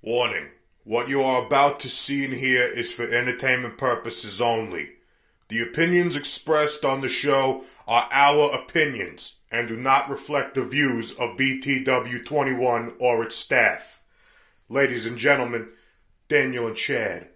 Warning. What you are about to see and hear is for entertainment purposes only. The opinions expressed on the show are our opinions and do not reflect the views of BTW21 or its staff. Ladies and gentlemen, Daniel and Chad.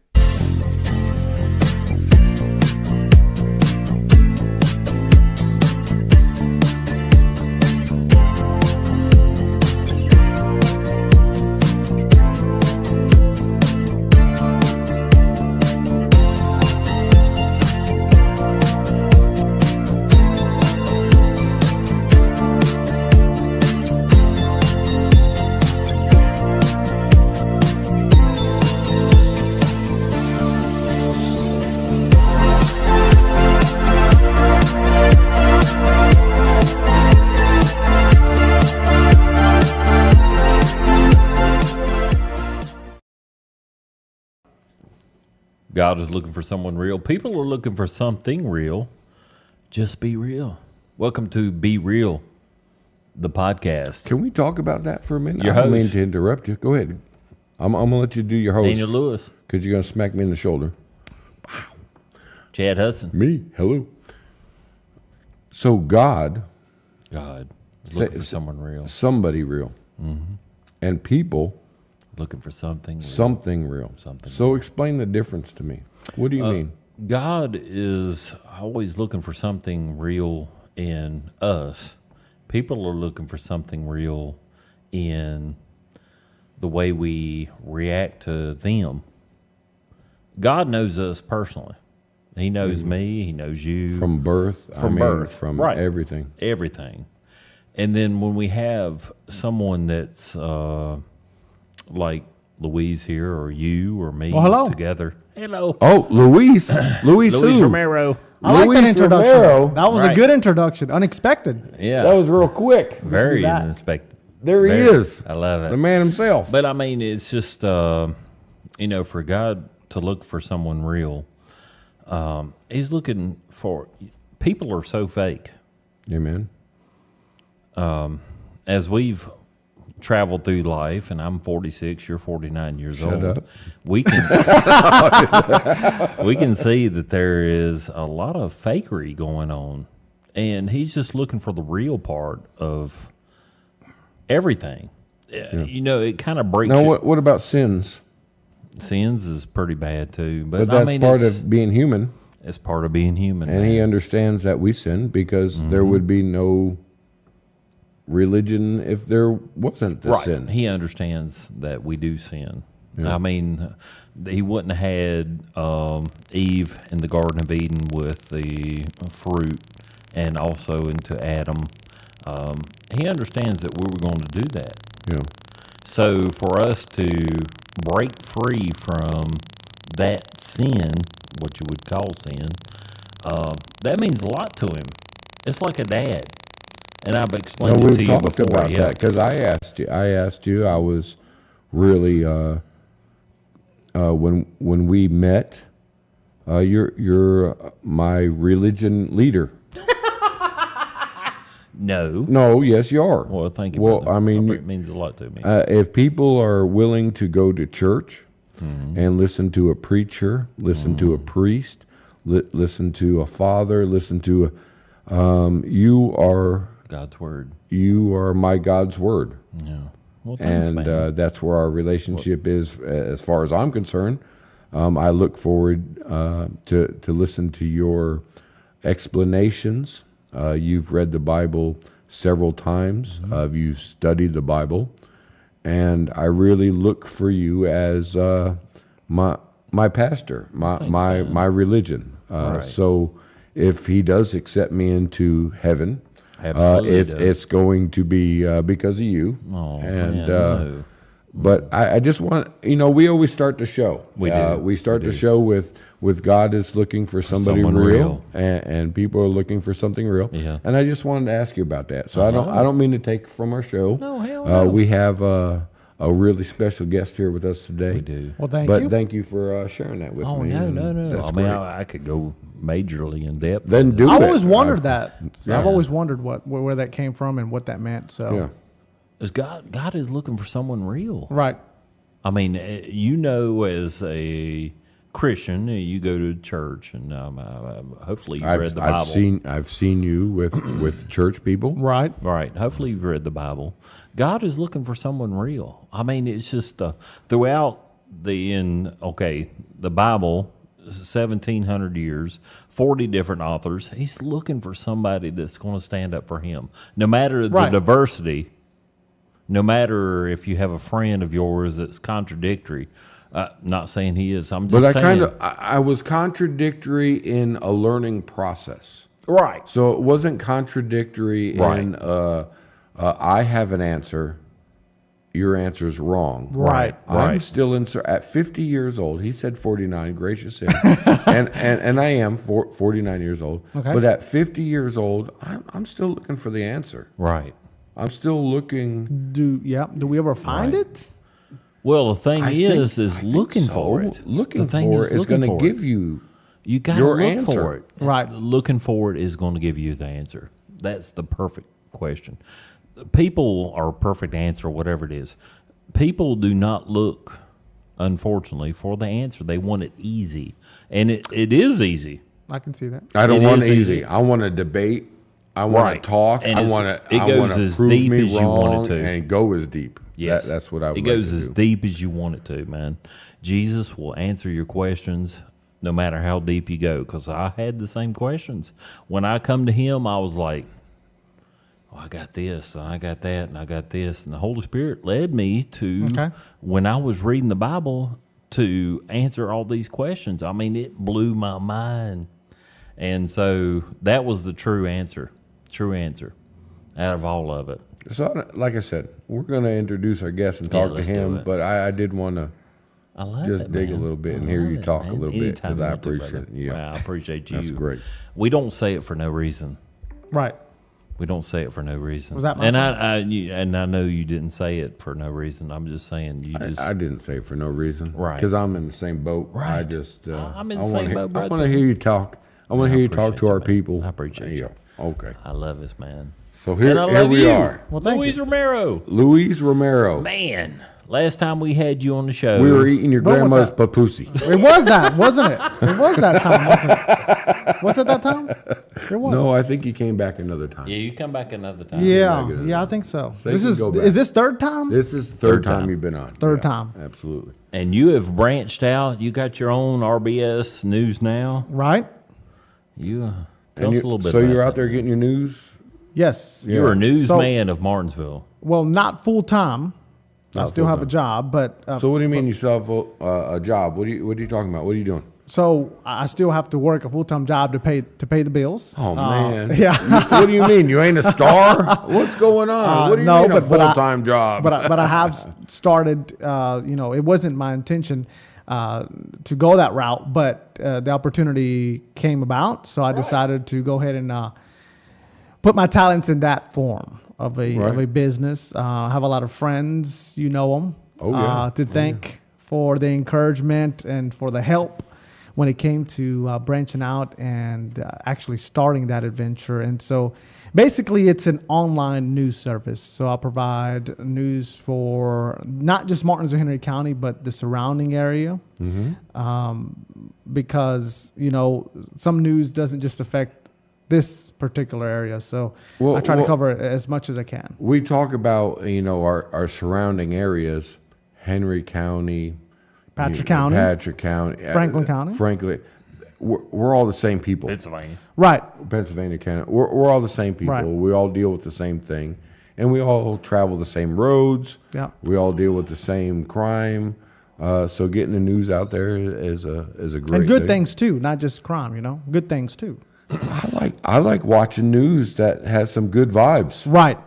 God is looking for someone real. People are looking for something real. Just be real. Welcome to Be Real, the podcast. Can we talk about that for a minute? Your I don't host. mean to interrupt you. Go ahead. I'm going to let you do your host. Daniel Lewis. Because you're going to smack me in the shoulder. Chad Hudson. Me? Hello. So God is looking for someone real. Somebody real. Mm-hmm. And people Looking for something real. something real. Something So real. explain the difference to me. What do you mean? God is always looking for something real in us. People are looking for something real in the way we react to them. God knows us personally. He knows me. He knows you. From birth? From birth. From Right. everything. Everything. And then when we have someone that's like Louise here or you or me hello. together. Hello. Oh, Luis. Luis Luis who? Romero. I like Luis that introduction. Romero. That was Right. a good introduction. Unexpected. Yeah. That was real quick. very do that. unexpected. There he Very. is. I love it. The man himself. But I mean, it's just, for God to look for someone real, he's looking for, people are so fake. Amen. As we've traveled through life, and I'm 46, you're 49 years Shut old. up. We can we can see that there is a lot of fakery going on, and he's just looking for the real part of everything. You know, it kind of breaks. Now, what about sins? Sins is pretty bad too, But but that's I mean, part it's, of being human. it's part of being human. And he man. understands that we sin because there would be no religion if there wasn't the Right. sin. He understands that we do sin. Yeah. I mean, he wouldn't have had Eve in the Garden of Eden with the fruit and also into Adam. He understands that we were going to do that. Yeah. So for us to break free from that sin, what you would call sin, that means a lot to him. It's like a dad. And I've explained No, it we've to you talked before. about that because I asked you. I was really when we met. You're my religion leader. No. No, yes, you are. Well, thank you. Well, brother. I mean, it means a lot to me. if people are willing to go to church and listen to a preacher, listen to a priest, listen to a father, listen to you are God's word. you are my God's word, Yeah. Well, thanks, and man. that's where our relationship is, as far as I'm concerned. I look forward to listen to your explanations. You've read the Bible several times. You've studied the Bible, and I really look for you as my pastor, my religion. Right. So, if he does accept me into heaven, Absolutely does. it's going to be because of you. Oh, and man, no. but I just want, we always start the show. We do. We start We the do. show with God is looking for somebody someone real, real. And people are looking for something real. Yeah. And I just wanted to ask you about that. So I don't mean to take from our show. No, hell no. We have a really special guest here with us today. We do. Well, thank But you. thank you for sharing that with Oh, me. no, and no. that's I mean, great. I could go majorly in depth. Then do I've it. always wondered that. Yeah. I've always wondered where that came from and what that meant. So Yeah. Is God is looking for someone real. right. I mean, as a Christian, you go to church, and hopefully you've read the Bible. I've seen you with church people. Right. Right. Hopefully you've read the Bible. God is looking for someone real. I mean, it's just throughout the Bible, 1,700 years, 40 different authors. He's looking for somebody that's going to stand up for him, no matter the diversity. No matter if you have a friend of yours that's contradictory. Not saying he is. I'm just saying. But I was contradictory in a learning process. Right. So it wasn't contradictory in I have an answer, your answer's wrong. Right. I'm still at 50 years old. He said 49, gracious him. and I am 49 years old. Okay. But at 50 years old, I'm still looking for the answer. Right. I'm still looking. Do we ever find it? Well, the thing is looking so. for it. Looking for it is going to give you got to your look answer. for it. Right. Looking for it is going to give you the answer. That's the perfect question. People are perfect answer, whatever it is. People do not look, unfortunately, for the answer. They want it easy. And it is easy. I can see that. I don't It want is easy. easy. I want to debate. I want to talk. And I it want goes to as prove deep me as you wrong want it to. and go as deep. Yes. That's what I would It like goes to as do. deep as you want it to, man. Jesus will answer your questions no matter how deep you go, because I had the same questions. When I come to him, I was like, I got this, and I got that, and I got this. And the Holy Spirit led me to, when I was reading the Bible, to answer all these questions. I mean, it blew my mind. And so that was the true answer out of all of it. So, like I said, we're going to introduce our guest and talk to let's do him, it. but I did want to I love just it, dig man. a little bit and I hear love you it, talk man. a little bit, Anytime because I you do, appreciate brother. it. Yeah, Well, I appreciate you. that's great. We don't say it for no reason. Right. We don't say it for no reason. Was that my and fault? I know you didn't say it for no reason. I'm just saying you just. I didn't say it for no reason. Right. Because I'm in the same boat. Right. I just. I'm in the I wanna same hear- boat, I brother. want to hear you talk. I want to hear you talk appreciate to you, our man. people. I appreciate you. Okay. I love this, man. So here And I here love we you. are. Well, thank Luis Romero. Luis Romero. Man, last time we had you on the show, We were eating your When was grandma's that? papoose. It was that, wasn't it? It was that time, wasn't it? Was it that time? It was. No, I think you came back another time. Yeah, you come back another time. Yeah, I think so. They This can is go back. is this third time? This is the third time. time you've been on. Third time. Absolutely. And you have branched out. You got your own RBS News now. Right? You tell us a little bit. So about you're that. out there getting your news? Yes. You're a So- newsman of Martinsville. Well, not full time. I Not still have a full-time. job, but So what do you mean you still have a job? What are you talking about? What are you doing? so I still have to work a full time job to pay the bills. Oh man. Yeah. What do you mean? You ain't a star? What's going on? What do you no, mean a but I- full-time job? but I have started. It wasn't my intention to go that route, but the opportunity came about, so I decided to go ahead and put my talents in that form of a business. I have a lot of friends, you know them, to thank for the encouragement and for the help when it came to branching out and actually starting that adventure. And so basically it's an online news service. So I provide news for not just Martinsville, Henry County, but the surrounding area. Because, some news doesn't just affect this particular area. So I try to cover it as much as I can. We talk about our surrounding areas, Henry County, Patrick County, Franklin County. Frankly, we're all the same people. Pennsylvania. Right. Pennsylvania County. We're all the same people. Right. We all deal with the same thing, and we all travel the same roads. Yeah. We all deal with the same crime. So getting the news out there is a great And good thing. things too, not just crime, Good things too. I like watching news that has some good vibes. Right.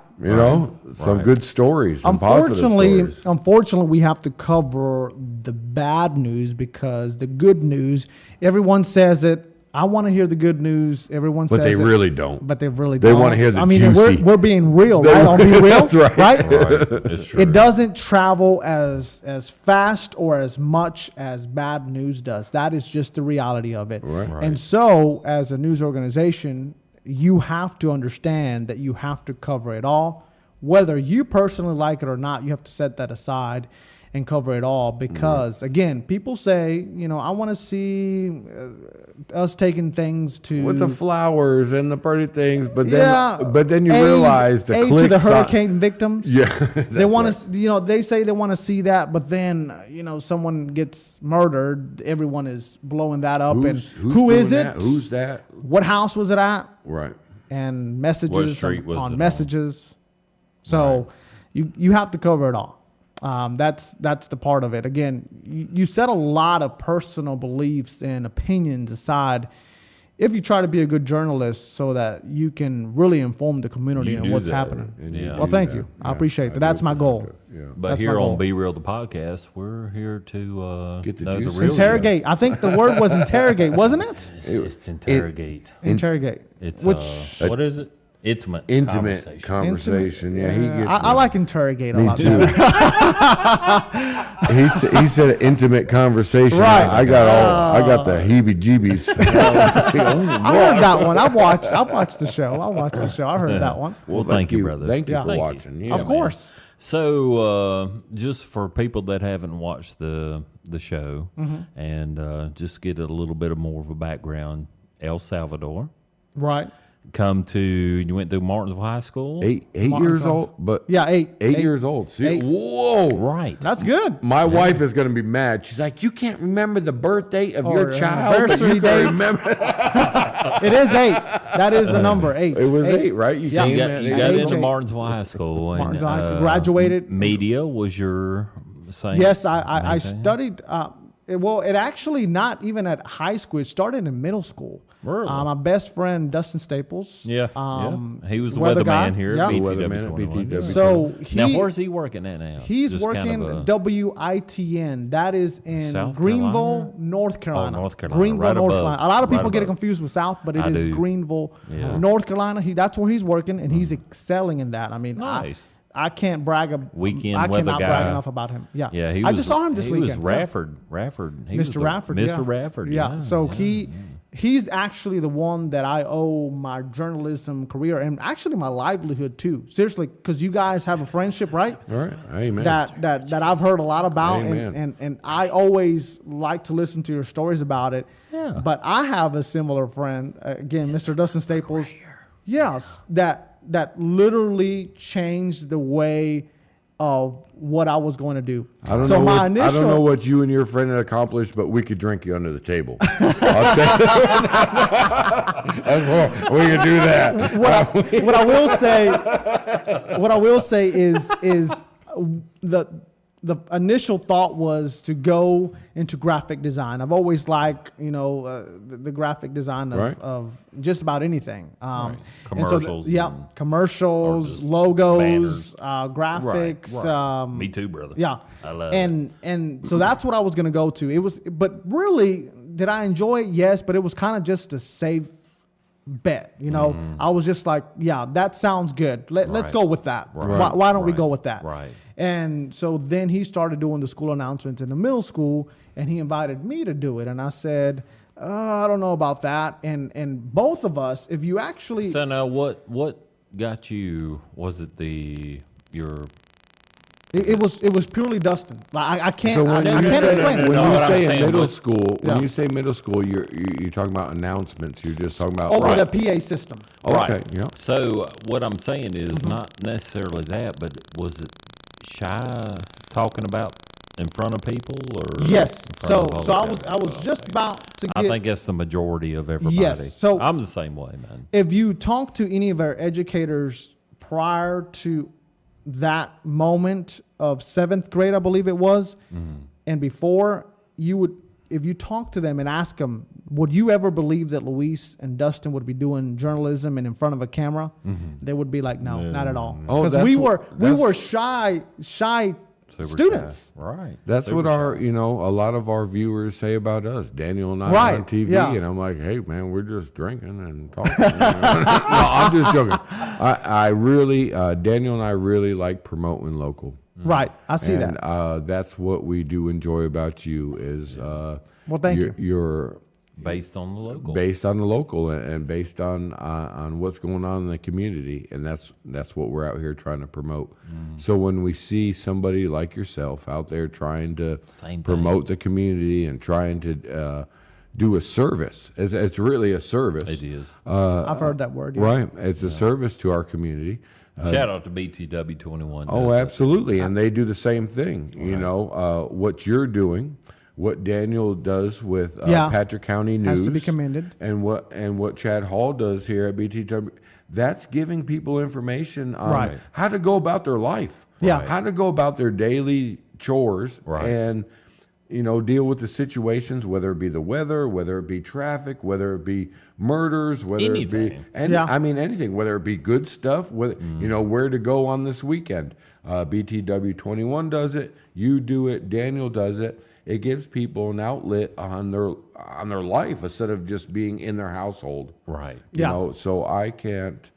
Some good stories. Some positive stories. Unfortunately, we have to cover the bad news because the good news, everyone says it. I want to hear the good news. Everyone But says it. they really don't. But they really They don't. wanna hear the I mean, juicy. we're being real, right? I'll be real, That's right. right? It's true. It doesn't travel as fast or as much as bad news does. That is just the reality of it. Right. And so, as a news organization, you have to understand that you have to cover it all. Whether you personally like it or not, you have to set that aside and cover it all because, again, people say, you know, I want to see us taking things to with the flowers and the pretty things, but then yeah, you realize the aid clicks to the hurricane victims. Yeah, they want to, you know, they say they want to see that, but then you know, someone gets murdered, everyone is blowing that up, and who is it? That? Who's that? What house was it at? Right. And messages What street was on it messages. So you have to cover it all. That's the part of it. Again, you set a lot of personal beliefs and opinions aside if you try to be a good journalist so that you can really inform the community on what's happening. Yeah. Well, thank you. I appreciate that. That's my goal. But That's here my on goal. Be Real the podcast, we're here to Get the know the juice. real Interrogate. I think the word was interrogate, wasn't it? It's interrogate. Interrogate. It's Which what is it? Intimate Conversation. Yeah, he gets. I like interrogate a lot too. better. He said intimate conversation. Right. I got the heebie-jeebies. I heard that one. I watched the show. I heard that one. Well, thank you, brother. Thank you Yeah. for Thank you. watching. Yeah, Of course. So, just for people that haven't watched the show, and just get a little bit of more of a background, El Salvador. Right. You went through Martinsville High School. Eight Martin years Johnson. old, but Yeah, eight years old. See, Eight. whoa, Right. That's good. My wife is going to be mad. She's like, you can't remember the birth date of your child, but anniversary you date. can remember. It is 8. That is the number 8. It was 8, right? You So seen you got, that? you got Eight. into Martinsville High School. And, Martinsville High School. Graduated. Media was your same. Yes, I main thing? studied. It actually not even at high school. It started in middle school. Really? My best friend Dustin Staples. Yeah, He was the weather guy. weatherman here Yeah. at Weatherman at BTW21. BTW. So Now, he, where's he working at now? he's Just kind working of a- WITN. That is in South Greenville, Carolina? North Carolina. North Carolina, Greenville, right North above. Carolina. A lot of people Right get it above. confused with South, but it I is do. Greenville, Yeah. North Carolina. That's where he's working, and he's excelling in that. I mean, Nice. I can't brag. Weekend I weather cannot guy. brag enough about him. Yeah, Yeah, I just saw him this he weekend. was Yeah. Rafford. He was Mr. the- Rafford. Mr. Yeah. Rafford. Yeah. So he's actually the one that I owe my journalism career and actually my livelihood to. Seriously, because you guys have a friendship, right? All right. Amen. That I've heard a lot about, Amen. and I always like to listen to your stories about it. Yeah. But I have a similar friend, again, Mr. Dustin Staples. Yes, that literally changed the way of what I was going to do. I don't know what you and your friend had accomplished, but we could drink you under the table. I'll tell you. That's what we could do that. What I will say is the initial thought was to go into graphic design. I've always liked, the graphic design Right. of just about anything. Commercials and commercials, or logos, just graphics. Right. Me too, brother. Yeah, I love and so that's what I was going to go to. But really, did I enjoy it? Yes, but it was kind of just a safe bet. I was just like, yeah, that sounds good. Let's Right. go with that. Right. Why don't we Right. go with that? Right. And so then he started doing the school announcements in the middle school, and he invited me to do it. And I said, I don't know about that. And both of us, if you actually, So now, what got you? Was it your? it was purely Dustin. Like, I can't, So I when can't you explain it. when No, you what I'm say in saying middle was- school, Yeah. when you say middle school, you're talking about announcements. You're just talking about Over Right. the PA system. Okay, Right. yeah. So what I'm saying is not necessarily that, but was it shy talking about in front of people or Yes. in front So of all the I was just about to get. I think that's the majority of everybody. Yes, so- I'm the same way, man. If you talk to any of our educators prior to that moment of 7th grade, I believe it was, and before, if you talk to them and ask them, would you ever believe that Luis and Dustin would be doing journalism and in front of a camera? They would be like, no, not at all. Oh, Because that's we what- were shy Super students. shy. Right. That's Super what our, shy. a lot of our viewers say about us. Daniel and I Right, on TV, yeah. and I'm like, hey, man, we're just drinking and talking. No, I'm just joking. I really, Daniel and I really like promoting local. Right. I see and, that. that's what we do enjoy about you is Well, thank your, you. based on the local. based on the local and based on what's going on in the community, and that's what we're out here trying to promote. So when we see somebody like yourself out there trying to Same promote the community and trying to do a service, it's really a service. It is. I've heard that word. Yeah. Right, it's a service to our community. Shout out to BTW 21. Oh, absolutely, and they do the same thing. You know what you're doing. What Daniel does with Patrick County News Has to be commended. and what Chad Hall does here at BTW, that's giving people information on Right. how to go about their life, Yeah. how to go about their daily chores, Right. and deal with the situations, whether it be the weather, whether it be traffic, whether it be murders, whether it be Anything. anything, whether it be good stuff, whether where to go on this weekend. BTW 21 does it, you do it, Daniel does it. It gives people an outlet on their life instead of just being in their household. Right. You Yeah. know, so I can't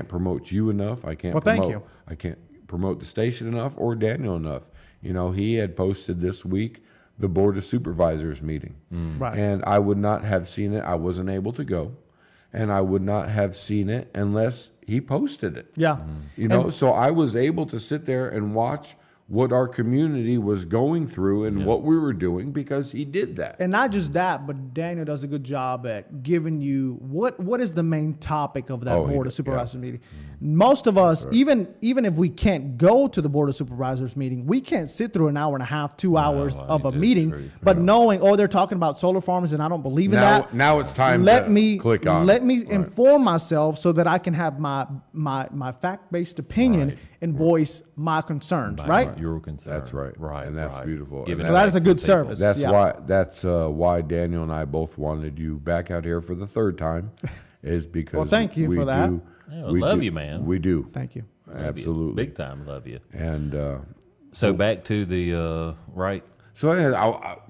promote you enough. I can't Well, thank you. I can't promote the station enough or Daniel enough. You know, he had posted this week the Board of Supervisors meeting. Right. And I would not have seen it. I wasn't able to go. And I would not have seen it unless he posted it. Yeah. You know, so I was able to sit there and watch what our community was going through and what we were doing because he did that. And not just that, but Daniel does a good job at giving you what is the main topic of that Oh, Board yeah, of Supervisors meeting. Most of us, even if we can't go to the Board of Supervisors meeting, we can't sit through an hour and a half, 2 hours of a that's meeting. true. But knowing, they're talking about solar farms, and I don't believe in that. Now it's time Let to me click on Let it. me Right. inform myself so that I can have my fact based opinion Right. and voice my concerns. Right. Your concern. That's right. Right. And that's right. beautiful. Give And it So that is back a to good the people. service. That's Yeah. why Daniel and I both wanted you back out here for the third time, is because Well, thank you we for that. do- Yeah, we love do- you, man. We do. Thank you. Love you. Absolutely. Big time love you. And So back to the right. so anyways,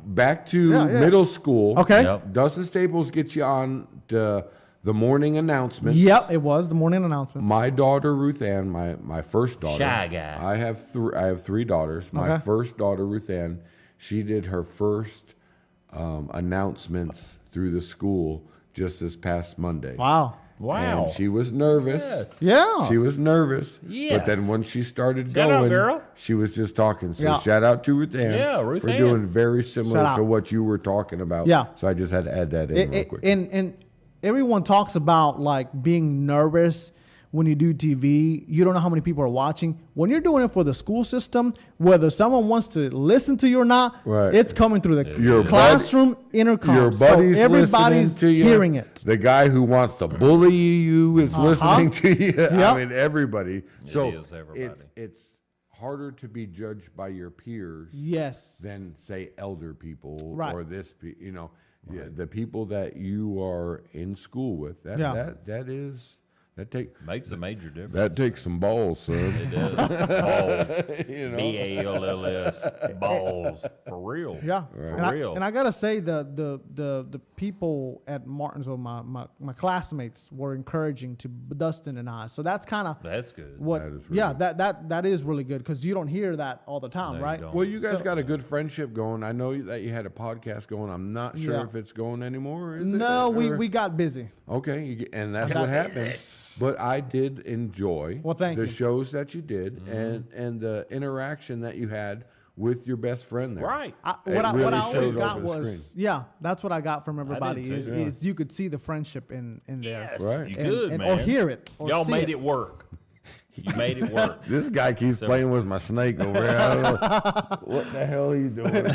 back to Yeah, yeah. middle school. Okay. Yep. Dustin Staples gets you on the morning announcements. Yep. It was the morning announcements. My daughter Ruth Ann, my first daughter. Shy guy. I have 3 daughters. My Okay. first daughter Ruth Ann, she did her first announcements through the school just this past Monday. Wow. Wow. And she was nervous. Yes. Yeah. She was nervous. Yes. But then when she started Shout out, going, girl. she was just talking. So Yeah. shout out to Ruth Ann Yeah, Ruth for Ann. doing very similar Shout to out. what you were talking about. Yeah. So I just had to add that in real quick. And everyone talks about like being nervous when you do TV. You don't know how many people are watching. When you're doing it for the school system, whether someone wants to listen to you or not, Right. it's coming through the Your classroom intercom. Your So buddy's everybody's listening to you. hearing it. The guy who wants to bully you is listening to you. Yep. I mean, everybody. So is everybody. it's harder to be judged by your peers Yes. than say elder people Right. or yeah, the people that you are in school with. That Yeah. Makes a major difference. that takes some balls, son. It does. Balls. B-A-L-L-S. Balls. For real. Yeah, For and real. I gotta say the people at Martinsville, my classmates were encouraging to Dustin and I. So that's kind of That's good. what. That is really yeah, that is really good because you don't hear that all the time, No, you right? don't. Well, you guys got a good friendship going. I know that you had a podcast going. I'm not sure Yeah. if it's going anymore. Is it? No, Or- we got busy. Okay, and that's Got what it. happened. But I did enjoy Well, thank the you. shows that you did and the interaction that you had with your best friend there. Right. It What I really always showed got over the was screen. that's what I got from everybody too. is you could see the friendship in there. Yes. Right. You And- good, and- man. or hear it, or Y'all see made it. it work. You made it work. This guy keeps playing with my snake over there. I don't know. What the hell are you doing?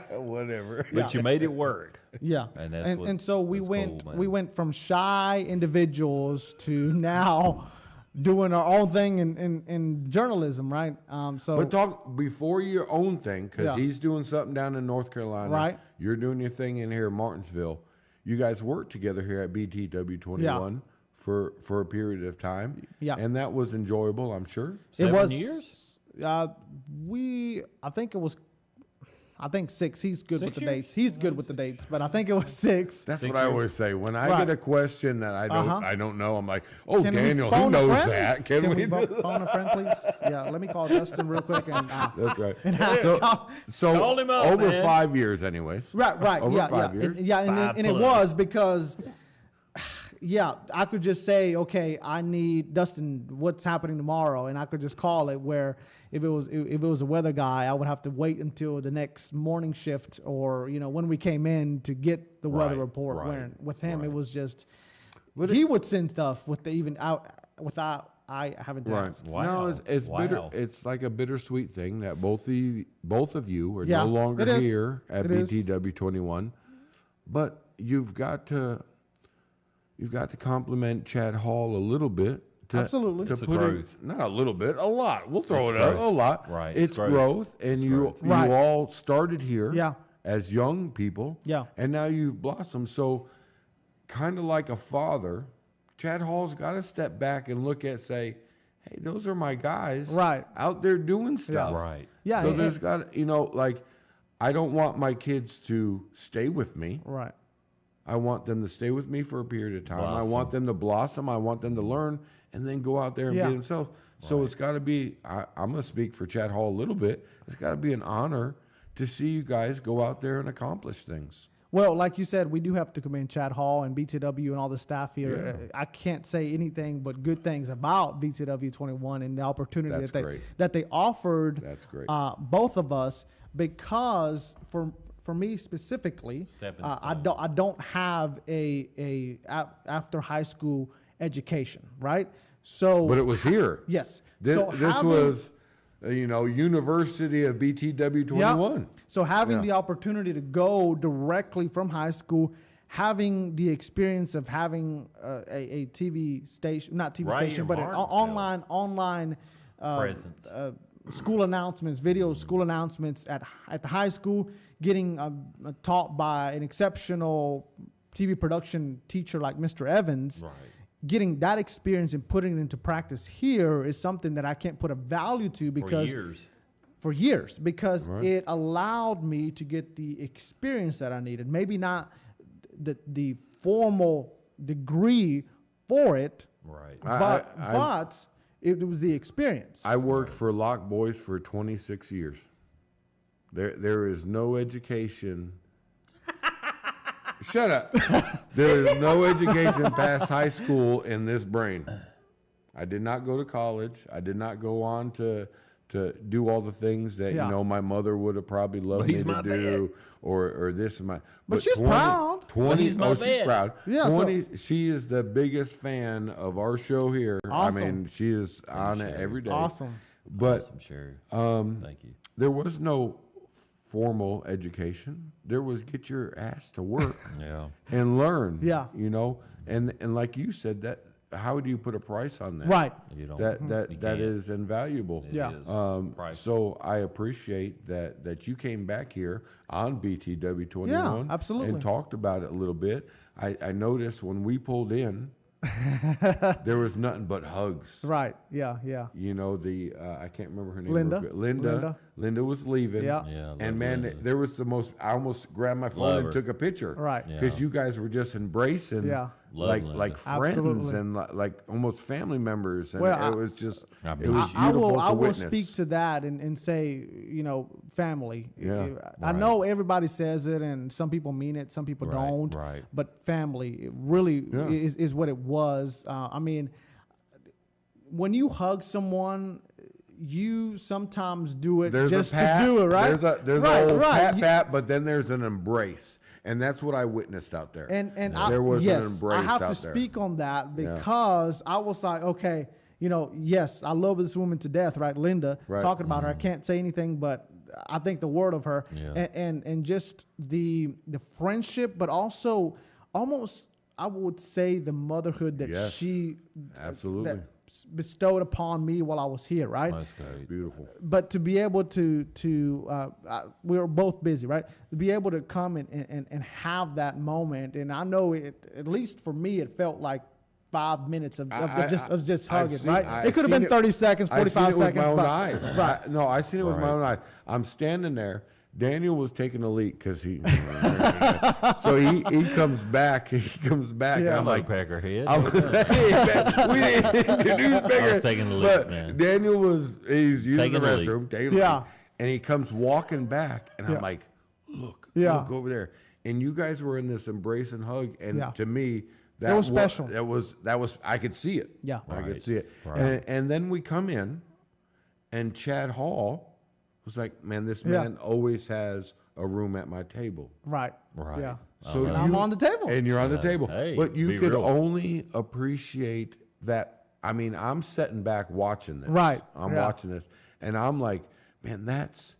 Whatever. But you made it work. Yeah, And that's what- and so we that's went cool, man. we went from shy individuals to now doing our own thing in journalism, right? So But talk before your own thing, because Yeah. he's doing something down in North Carolina. Right. You're doing your thing in here in Martinsville. You guys worked together here at BTW 21 for a period of time. Yeah. And that was enjoyable, I'm sure. it 7 was years? I think it was I think 6. He's good with 6 the years? dates. He's good with the dates, but I think it was 6. That's 6 what I years. always say when I Right. get a question that I don't know. I'm like, oh, Can we Daniel, he phone a knows friend? that. Can we? phone a friend, please? Yeah, let me call Dustin real quick and. That's right. So, So Call him up, over man. 5 years, anyways. right, Over yeah, 5 yeah, years. and it was because, yeah, I could just say, okay, I need Dustin. What's happening tomorrow? And I could just call it. Where if it was a weather guy, I would have to wait until the next morning shift, or when we came in to get the weather Right, report. right, When with him, it right. was just But he would send stuff without I having to Right. ask. Wow. No, it's bitter. Wow. It's like a bittersweet thing that both of you are Yeah, no longer it is. here at It is. BTW 21, but you've got to compliment Chad Hall a little bit. Absolutely. To It's a put growth. not a little bit, a lot. We'll throw It's it out growth. a lot. Right, It's it's growth. growth, and It's you growth. Right. all started here. Yeah. As young people. Yeah. And now you've blossomed. So, kind of like a father, Chad Hall's got to step back and look at, say, hey, those are my guys, Right. out there doing stuff. Right. Yeah, So and- there's got like, I don't want my kids to stay with me. Right. I want them to stay with me for a period of time. I Blossom. want them to blossom. I want them to learn and then go out there and Yeah. be themselves. So it's got to be, I'm going to speak for Chad Hall a little bit. It's got to be an honor to see you guys go out there and accomplish things. Well, like you said, we do have to commend Chad Hall and BTW and all the staff here. Yeah. I can't say anything but good things about BTW 21 and the opportunity That's that great. they offered. That's great. Both of us, because for me specifically, Stepping I stone. don't have a after high school education, right? So, But it was here. yes. This, So this having- was, University of BTW 21. Yeah. So having Yeah. the opportunity to go directly from high school, having the experience of having a TV station, not TV Right in station, but an Martinsville. online Presence. school announcements, video school announcements at the high school, getting taught by an exceptional TV production teacher like Mr. Evans. Right. Getting that experience and putting it into practice here is something that I can't put a value to because For years. because Right. it allowed me to get the experience that I needed. Maybe not the formal degree for it, Right. but it was the experience. I worked for Lock Boys for 26 years. There is no education. Shut up. There is no education past high school in this brain. I did not go to college. I did not go on to do all the things that Yeah. my mother would have probably loved But me he's to my do, or this is my. But she's proud. 20. But he's my Oh, she's vet. proud. Yeah, so- 20. She is the biggest fan of our show here. Awesome. I mean, she is on it Sherry. every day. Awesome. But Awesome, Sherry. Thank you. there was no formal education. There was get your ass to work Yeah. and learn. Yeah. And like you said, that how do you put a price on that? Right. You don't. That you that can't. is invaluable. It Yeah. is. Priceless. So I appreciate that you came back here on BTW 21 Yeah, absolutely. and talked about it a little bit. I noticed when we pulled in, there was nothing but hugs. Right. Yeah. Yeah. I can't remember her name. Linda. real quick. Linda was leaving. Yeah. Yeah, I love And man, Linda. there was the most. I almost grabbed my phone Love and her. took a picture. Right. Yeah. Because you guys were just embracing. Yeah. Love like Linda. like friends Absolutely. and like almost family members. And Well, it was just. I It mean, was I beautiful will. to I will witness. speak to that and say, family. Yeah. I know everybody says it, and some people mean it, some people Right, don't. right. But family really Yeah. is what it was. I mean, when you hug someone, you sometimes do it There's just a pat, to do it, right? There's right, an old right. pat, but then there's an embrace, and that's what I witnessed out there. And there was yes, an embrace I have out to there. speak on that because I was like, okay, yes, I love this woman to death, right? Linda, Right. talking about her, I can't say anything, but I think the word of her, Yeah. and just the friendship, but also almost I would say the motherhood that Yes. she Absolutely. that bestowed upon me while I was here, right? That's great. Beautiful. But to be able to we were both busy, right? To be able to come and have that moment, and I know it, at least for me, it felt like 5 minutes of just I've hugging, seen- right? I've it could have seen been 30 seconds, I've seen 45 it with seconds. my own but- eyes. Right. I seen it with my Right. own eyes. I'm standing there, Daniel was taking a leak because he. So he comes back. He comes back, and I'm like, Peckerhead. hey, man, we didn't introduce Peckerhead. I was taking the leak, But man. Daniel he's using Taking the the leak. restroom, taking the Yeah. leak, and he comes walking back, and Yeah. I'm like, look Yeah. over there. And you guys were in this embrace and hug, and Yeah. to me, that was special. That was I could see it. Yeah. I could Right. see it. Right. And then we come in, and Chad Hall was like, man, this Yeah. man always has a room at my table. Right. Right. Yeah. So And I'm on the table. and you're on the table. Hey, but you be could real. only appreciate that. I mean, I'm sitting back watching this. Right. I'm Yeah. watching this, and I'm like, man, that's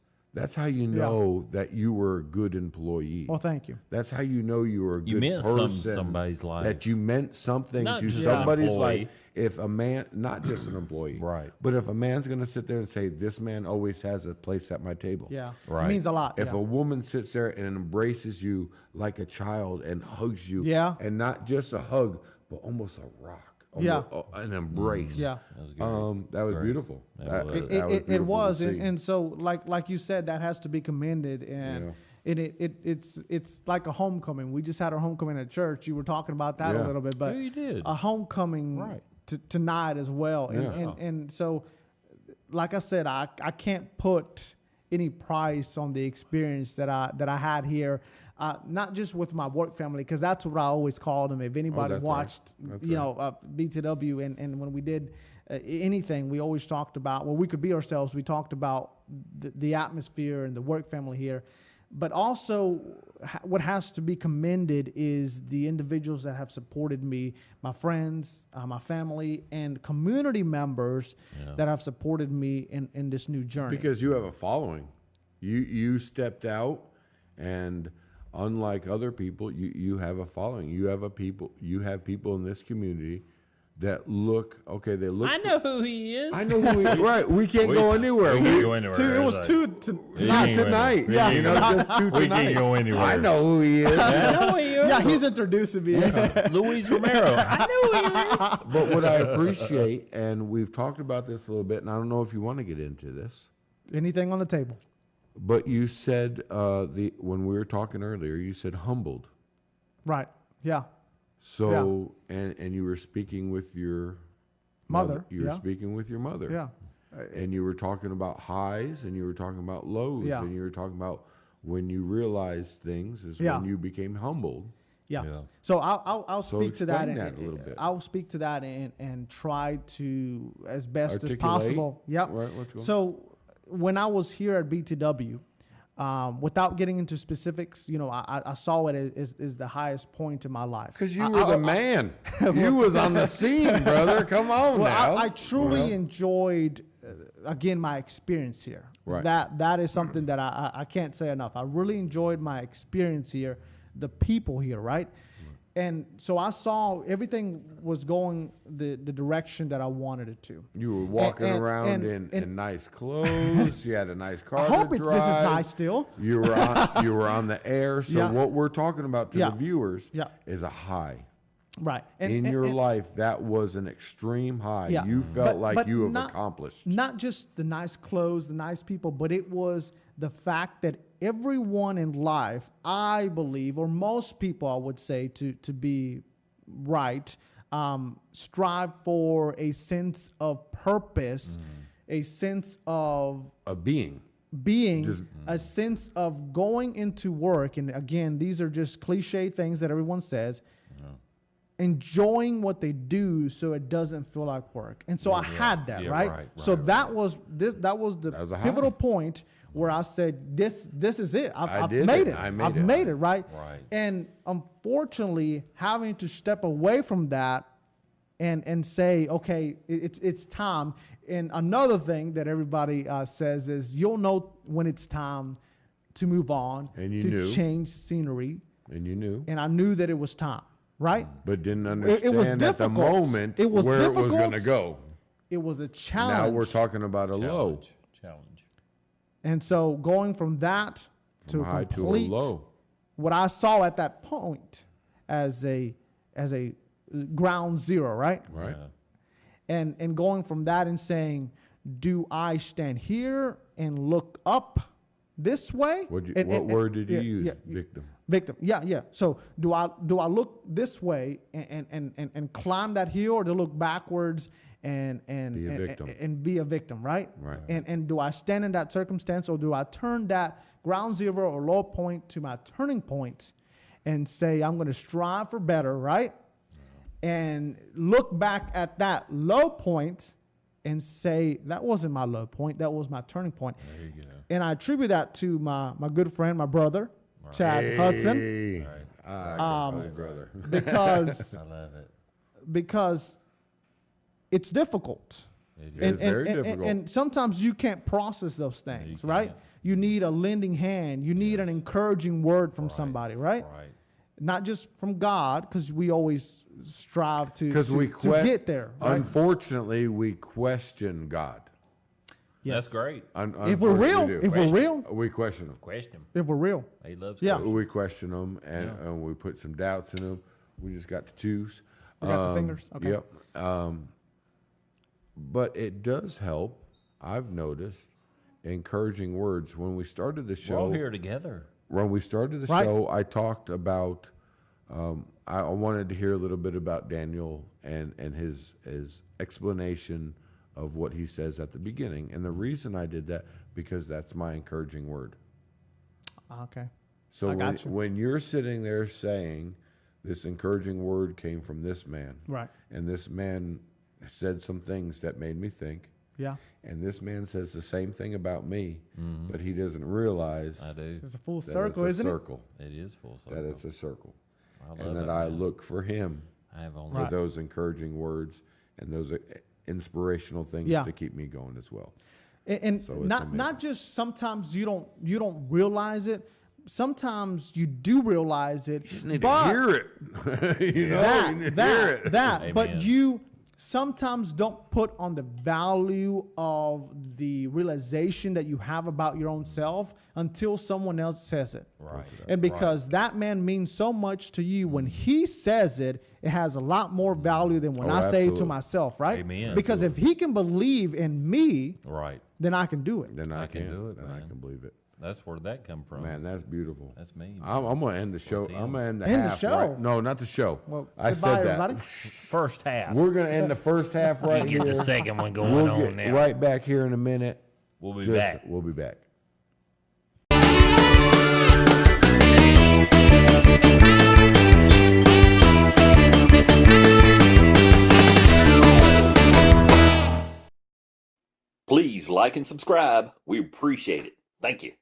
how you know that you were a good employee. Well, thank you. That's how you know you were a good You meant person. something to somebody's life. That you meant something Not to just somebody's an employee. life. If a man, not just an employee, Right. But if a man's going to sit there and say, "This man always has a place at my table," Yeah. Right. It means a lot. If yeah. a woman sits there and embraces you like a child and hugs you, Yeah. and not just a hug, but almost a rock, Yeah. an embrace, Yeah. That was good. that was beautiful. That That, was. that It beautiful was, to see. and so like you said, that has to be commended, and it's like a homecoming. We just had our homecoming at church. You were talking about that a Yeah. little bit, but Yeah, you did. a homecoming Right. tonight as well, and, Yeah. and so like I said, I can't put any price on the experience that I had here, not just with my work family, because that's what I always called them. If anybody that's watched, right. That's you know, BTW, and when we did anything, we always talked about, well, we could be ourselves. We talked about the atmosphere and the work family here. But also, what has to be commended is the individuals that have supported me, my friends, my family, and community members that have supported me in this new journey. Because you have a following. You stepped out, and unlike other people, you have a following. You have people in this community that look. I know who he is. I know who he is. Right. We can't We- go anywhere. we can't go anywhere. It was Like- two Not can't go tonight. anywhere. Yeah, you know, just two We tonight. can't go anywhere. I know who he is. I know who he is. Yeah, he's introducing me. Luis Romero. I know who he is. But what I appreciate, and we've talked about this a little bit, and I don't know if you want to get into this, Anything on the table. but you said when we were talking earlier, you said humbled. Right. Yeah. So and you were speaking with your Mother. You were Yeah. speaking with your mother. Yeah. And you were talking about highs, and you were talking about lows, Yeah. and you were talking about when you realized things is Yeah. when you became humbled. Yeah. Yeah. So I'll So speak to that, explain that a little bit. I'll speak to that and try to as best as Articulate. possible. Yep. Right, let's go. So when I was here at BTW, without getting into specifics, you know, I saw it as the highest point in my life. Because you were the man. You was on the scene, brother. Come on now. I truly Well, enjoyed, again, my experience here. Right. That is something that I can't say enough. I really enjoyed my experience here, the people here, right? And so I saw everything was going the direction that I wanted it to. You were walking And- around and- in nice clothes. You had a nice car I hope to this is drive. nice still. You were on the air. So Yeah. what we're talking about to Yeah. the viewers Yeah. is a high. Right. In your life, that was an extreme high. Yeah. You felt But like you have not- accomplished. Not just the nice clothes, the nice people, but it was the fact that everyone in life, I believe, or most people, I would say, to be right, strive for a sense of purpose, a sense of A being. being, a sense of going into work. And again, these are just cliche things that everyone says. Enjoying what they do so it doesn't feel like work. And so I had that, Yeah, right? right, So right, that was the That was a high. pivotal point where I said, this is it. I've did made it. it. I made I've it. made it, right? Right. And unfortunately, having to step away from that and say, okay, it's time. And another thing that everybody says is you'll know when it's time to move on, And you to knew. change scenery. And you knew. And I knew that it was time, right? But didn't It understand was at the difficult. moment It was where it was difficult. going to go. It was a challenge. Now we're talking about a low. Challenge. And so going from that to From high a to a complete, low. what I saw at that point as a ground zero, right? Right. Yeah. And going from that and saying, do I stand here and look up this way? What word did you use? Victim. Victim. Yeah. So do I look this way and climb that hill, or to look backwards and be a victim, right? Right. And do I stand in that circumstance, or do I turn that ground zero or low point to my turning point and say I'm going to strive for better, right? And look back at that low point and say, that wasn't my low point, that was my turning point. There you go. And I attribute that to my good friend, my brother, Chad Hudson. Right. Brother. Because I love it. because it's difficult. It is very difficult. And sometimes you can't process those things, you right? can't. You need a lending hand. You need an encouraging word from somebody, right? Right. Not just from God, because we always strive to get there. Right? Unfortunately, we question God. That's great. If we're real, we question him. Question him. if we're real. He loves Yeah. questions. We question him, and we put some doubts in him. We just got to choose. We got the fingers. Okay. Yep. But it does help. I've noticed encouraging words. When we started the show, We're all here together. when we started the Right. show, I talked about. I wanted to hear a little bit about Daniel and his explanation of what he says at the beginning. And the reason I did that, because that's my encouraging word. Okay. So I got you. when you're sitting there saying this encouraging word came from this man, Right. and this man said some things that made me think, Yeah. and this man says the same thing about me, but he doesn't realize I do. It's a full that circle, it's a isn't circle, It is full circle. that it's a circle, I love and that it, I man. look for him I have only for Right. those encouraging words and those inspirational things Yeah. to keep me going as well. And So it's not amazing. just sometimes you don't realize it. Sometimes you do realize it. You just need but to hear it. You know, you need to hear it. Amen. But you sometimes don't put on the value of the realization that you have about your own self until someone else says it. Right. And because that man means so much to you, when he says it, it has a lot more value than when Oh, I say it to absolutely. myself, right? Amen. Because if he can believe in me, Right. then I can do it. Then I I can do it, Then I man. can believe it. That's where that come from. Man, that's beautiful. That's me. I'm going to end the show. I'm going to end the End the half. show? Right. No, not the show. Well, I goodbye, said that. everybody. First half. We're going to end the first half right Get here. the second one going We'll on get now. right back here in a minute. We'll be back. We'll be back. Please like and subscribe. We appreciate it. Thank you.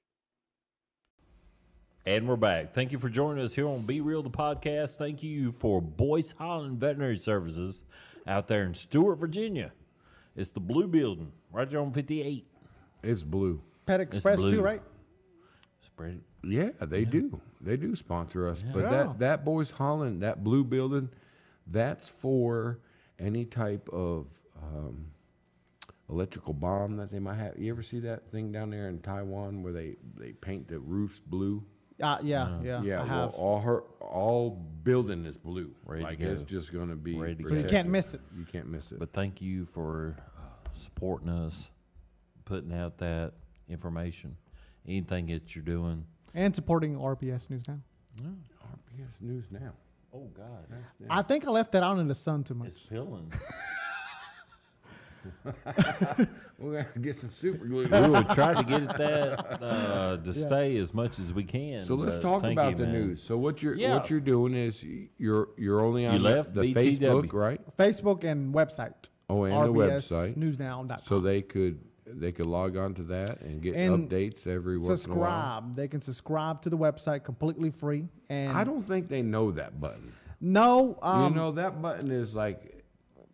And we're back. Thank you for joining us here on Be Real, the podcast. Thank you for Boyce Holland Veterinary Services out there in Stewart, Virginia. It's the blue building right there on 58. It's blue. Pet Express blue. too, right? Spread it. Yeah, they do. They do sponsor us. But Yeah. that Boys Holland, that blue building, that's for any type of electrical bomb that they might have. You ever see that thing down there in Taiwan where they paint the roofs blue? Yeah. Yeah, I well, have. all building is blue. Ready to like go. it's just going to be Ready to go. So you can't miss it. You can't miss it. But thank you for supporting us, putting out that information, anything that you're doing. And supporting RBS News Now. RBS News Now. Oh, God. I think I left that out in the sun too much. It's peeling. We're going to get some super glue. We will try to get it to stay as much as we can. So let's but talk thank about you, the man. news. So what you're Yeah. doing is you're only on left the BTW. Facebook, right? Facebook and website. Oh, and the website. RBSNewsNow.com. So they could log on to that and get And updates every once in a while. subscribe. They can subscribe to the website completely free. And I don't think they know that button. no, You know, that button is like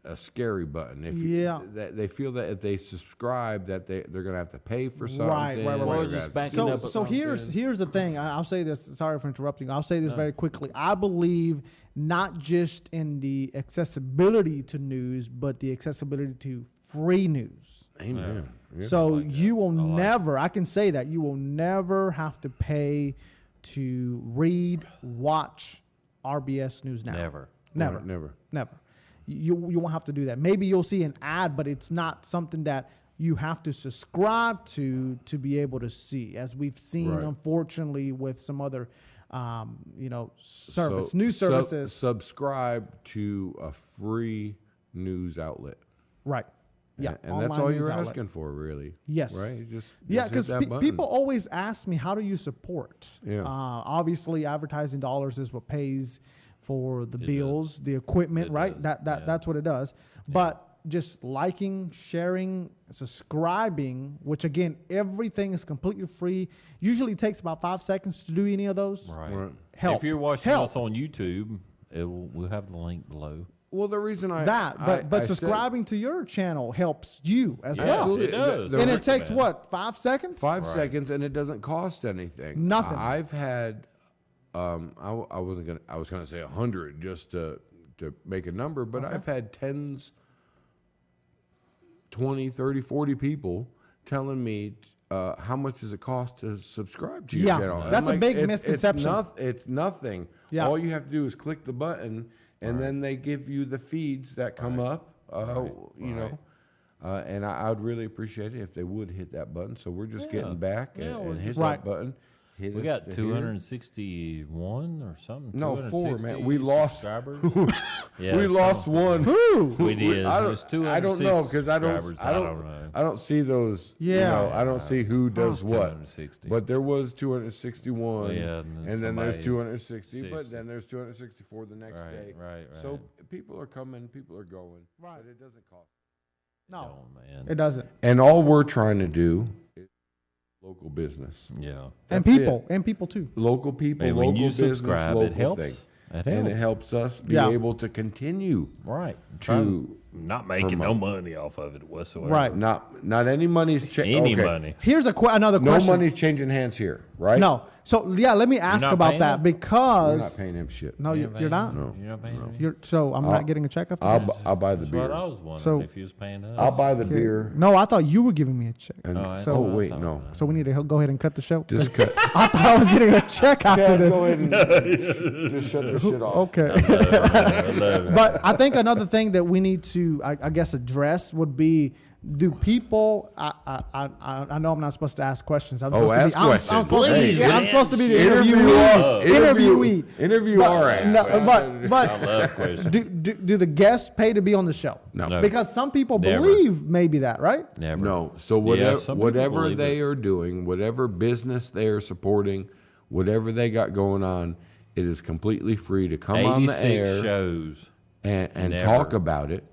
a scary button. If Yeah. they feel that if they subscribe that they're going to have to pay for something. Right. or Or they're just gonna- back So, up so here's the thing. I'll say this. Sorry for interrupting. I'll say this very quickly. I believe not just in the accessibility to news, but the accessibility to free news. Amen. Yeah. So you will never, I can say that, you will never have to pay to read, watch RBS News Now. Never. Never. Right, never. Never. You won't have to do that. Maybe you'll see an ad, but it's not something that you have to subscribe to be able to see, as we've seen, Right. unfortunately, with some other, new So services. subscribe to a free news outlet. Right. Yeah. And that's online all news you're outlet. asking for, really. Yes. Right? You just Yeah, hit because that button. people always ask me, how do you support? Yeah. Obviously, advertising dollars is what pays for the bills, the equipment, It right? does, That's what it does. But just liking, sharing, subscribing, which again, everything is completely free. Usually takes about 5 seconds to do any of those. Right. Help. If you're watching Help. us on YouTube, we'll have the link below. Well, the reason I But said- subscribing to your channel helps you as Yeah, well. Absolutely. it does. The- And the- it takes man. what, 5 seconds? 5 seconds, and it doesn't cost anything. Nothing. I've had, I was gonna say 100 just to make a number, but I've had tens, 20, 30, 40 people telling me, how much does it cost to subscribe to your Yeah, channel? And that's I'm a big it's misconception. It's nothing. Yeah. All you have to do is click the button, and then they give you the feeds that come up. You know, and I would really appreciate it if they would hit that button. So we're just getting back Yeah, we're and hit just- that button. Hit We us got to here. 261 or something. No, 4, man. 260 We lost. subscribers. We lost one. We did. I It was I don't know because I don't. subscribers. I don't. know. I don't see those. Yeah. You know, I don't see who does what. 260. But there was 261. Yeah, and then there's somebody- 260. But 60. then there's 264 the next Right, day. right. So people are coming. People are going. Right. But it doesn't cost. No, Oh, man. it doesn't. And all we're trying to do is local business. Yeah. And That's people too. Local people, Hey, local when you business, subscribe, local it helps. thing. It And it helps. helps us be Yeah. able to continue Right. to Not making no money off of it whatsoever. Right. not any money's Any money. Here's another No question. money's changing hands here, right? No. So yeah, let me ask not about paying that him? We're because not paying him shit. no, you're not. No. You're not paying him? So I'm not getting a check after this. I'll buy the That's what I beer. was wondering, So- if he was paying us. I'll buy the beer. No, I thought you were giving me a check. And, that's So- oh what I wait, thought. no. So we need to go ahead and cut the show. Just cut. I thought I was getting a check after Chad, this. go ahead and just shut this shit off. Okay. I love it. But I think another thing that we need to, I guess, address would be, do people? I know I'm not supposed to ask questions. I'm supposed ask to be, questions. I'm supposed to be, Please, yeah, I'm man. supposed to be the Interview interviewee. Interviewee. Interview our ass. No, I but love questions. do the guests pay to be on the show? No. Because some people Never. believe maybe that, right? Never. No. So Yeah, some people whatever believe they it. are doing, whatever business they are supporting, whatever they got going on, it is completely free to come on the 86 air shows. and Never. talk about it.